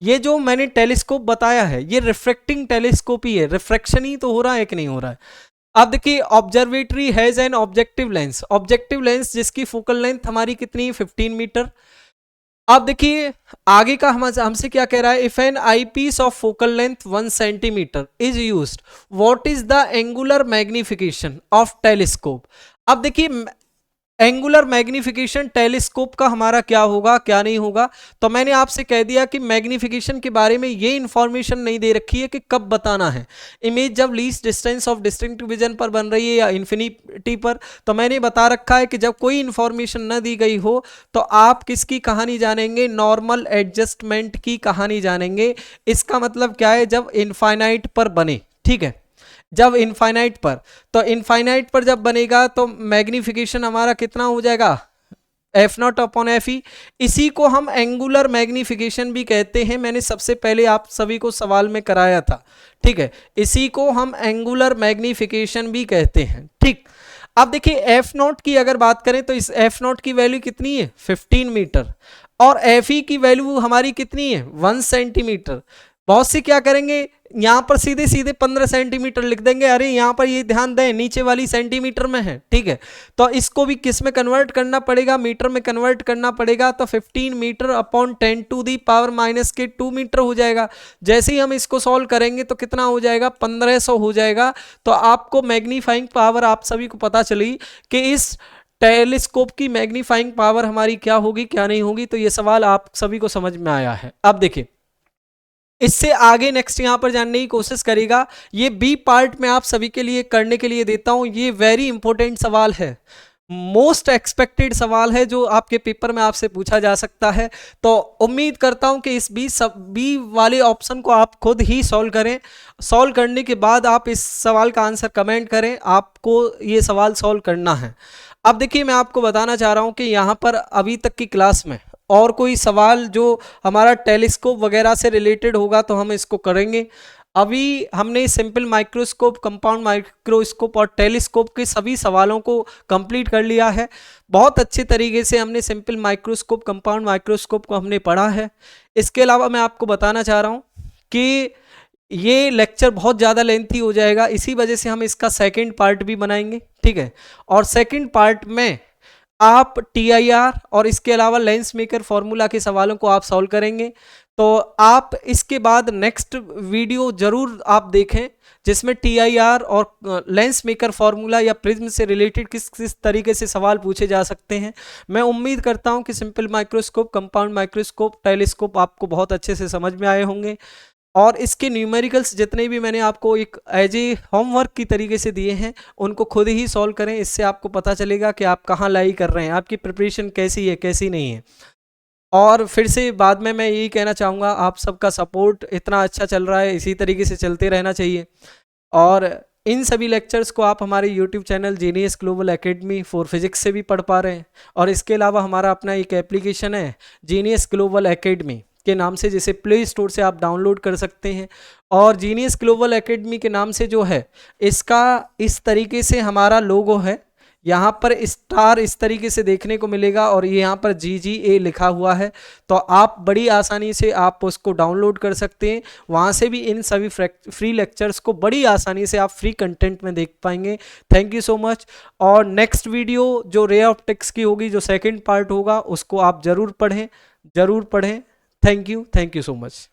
ये जो मैंने टेलीस्कोप बताया है ये रिफ्रैक्टिंग टेलीस्कोप ही है, रिफ्रैक्शन ही तो हो रहा है कि नहीं हो रहा है। अब देखिए observatory has an objective lens जिसकी फोकल लेंथ हमारी कितनी है 15 मीटर। अब देखिए आगे का हमसे क्या कह रहा है, if an eyepiece of focal length 1 centimetre is used what is the angular magnification of telescope. अब देखिए एंगुलर मैग्निफिकेशन टेलीस्कोप का हमारा क्या होगा क्या नहीं होगा। तो मैंने आपसे कह दिया कि मैग्निफिकेशन के बारे में ये इंफॉर्मेशन नहीं दे रखी है कि कब बताना है। इमेज जब least distance of distinct vision पर बन रही है या इन्फिनिटी पर, तो मैंने बता रखा है कि जब कोई इंफॉर्मेशन न दी गई हो तो आप किसकी कहानी जानेंगे, नॉर्मल एडजस्टमेंट की कहानी जानेंगे। इसका मतलब क्या है, जब इनफाइनाइट पर बने, ठीक है, जब इनफाइनाइट पर, तो इनफाइनाइट पर जब बनेगा तो मैग्निफिकेशन हमारा कितना हो जाएगा एफ नॉट अपॉन एफ ई। इसी को हम एंगुलर मैग्निफिकेशन भी कहते हैं, मैंने सबसे पहले आप सभी को सवाल में कराया था। ठीक है, इसी को हम एंगुलर मैग्निफिकेशन भी कहते हैं। ठीक, अब देखिए एफ नॉट की अगर बात करें तो इस एफ नॉट की वैल्यू कितनी है 15 मीटर और एफ ई की वैल्यू हमारी कितनी है 1 सेंटीमीटर। बहुत से क्या करेंगे यहां पर सीधे सीधे 15 सेंटीमीटर लिख देंगे, अरे यहां पर ये ध्यान दें नीचे वाली सेंटीमीटर में है। ठीक है, तो इसको भी किस में कन्वर्ट करना पड़ेगा, मीटर में कन्वर्ट करना पड़ेगा। तो 15 metre upon 10 to the power minus के 2 मीटर हो जाएगा। जैसे ही हम इसको सॉल्व करेंगे तो कितना हो जाएगा 1500 हो जाएगा। तो आपको मैग्नीफाइंग पावर आप सभी को पता चली कि इस टेलीस्कोप की मैग्नीफाइंग पावर हमारी क्या होगी क्या नहीं होगी। तो ये सवाल आप सभी को समझ में आया है। अब देखिए इससे आगे नेक्स्ट यहां पर जानने की कोशिश करेगा, ये बी पार्ट में आप सभी के लिए करने के लिए देता हूं। ये वेरी इंपॉर्टेंट सवाल है, मोस्ट एक्सपेक्टेड सवाल है जो आपके पेपर में आपसे पूछा जा सकता है। तो उम्मीद करता हूं कि इस बी वाले ऑप्शन को आप खुद ही सॉल्व करें। सॉल्व करने के बाद आप इस सवाल का आंसर कमेंट करें, आपको ये सवाल सॉल्व करना है। अब देखिए मैं आपको बताना चाह रहा हूं कि यहाँ पर अभी तक की क्लास में और कोई सवाल जो हमारा टेलीस्कोप वगैरह से रिलेटेड होगा तो हम इसको करेंगे। अभी हमने सिंपल माइक्रोस्कोप, कंपाउंड माइक्रोस्कोप और टेलीस्कोप के सभी सवालों को कंप्लीट कर लिया है। बहुत अच्छे तरीके से हमने सिंपल माइक्रोस्कोप, कंपाउंड माइक्रोस्कोप को हमने पढ़ा है। इसके अलावा मैं आपको बताना चाह रहा हूँ कि ये लेक्चर बहुत ज़्यादा लेंथी हो जाएगा, इसी वजह से हम इसका सेकंड पार्ट भी बनाएंगे, ठीक है। और सेकंड पार्ट में आप TIR और इसके अलावा लेंस मेकर फॉर्मूला के सवालों को आप सॉल्व करेंगे। तो आप इसके बाद नेक्स्ट वीडियो जरूर आप देखें, जिसमें TIR और लेंस मेकर फॉर्मूला या प्रिज्म से रिलेटेड किस किस तरीके से सवाल पूछे जा सकते हैं। मैं उम्मीद करता हूं कि simple microscope, compound microscope, telescope आपको बहुत अच्छे से समझ में आए होंगे। और इसके न्यूमेरिकल्स जितने भी मैंने आपको एक एज ए होमवर्क की तरीके से दिए हैं, उनको खुद ही सॉल्व करें। इससे आपको पता चलेगा कि आप कहाँ लाई कर रहे हैं, आपकी प्रिपरेशन कैसी है, कैसी नहीं है। और फिर से बाद में मैं यही कहना चाहूँगा, आप सबका सपोर्ट इतना अच्छा चल रहा है, इसी तरीके से चलते रहना चाहिए। और इन सभी लेक्चर्स को आप हमारे YouTube channel genius global academy for physics से भी पढ़ पा रहे हैं। और इसके अलावा हमारा अपना एक एप्लीकेशन है जीनियस ग्लोबल एकेडमी के नाम से, जिसे प्ले स्टोर से आप डाउनलोड कर सकते हैं। और जीनियस ग्लोबल एकेडमी के नाम से जो है, इसका इस तरीके से हमारा लोगो है, यहाँ पर स्टार इस तरीके से देखने को मिलेगा और ये यहाँ पर GGA लिखा हुआ है। तो आप बड़ी आसानी से आप उसको डाउनलोड कर सकते हैं, वहाँ से भी इन सभी फ्री लेक्चर्स को बड़ी आसानी से आप फ्री कंटेंट में देख पाएंगे। Thank you so much. और नेक्स्ट वीडियो जो रे ऑप्टिक्स की होगी, जो सेकंड पार्ट होगा, उसको आप ज़रूर पढ़ें, ज़रूर पढ़ें। Thank you so much.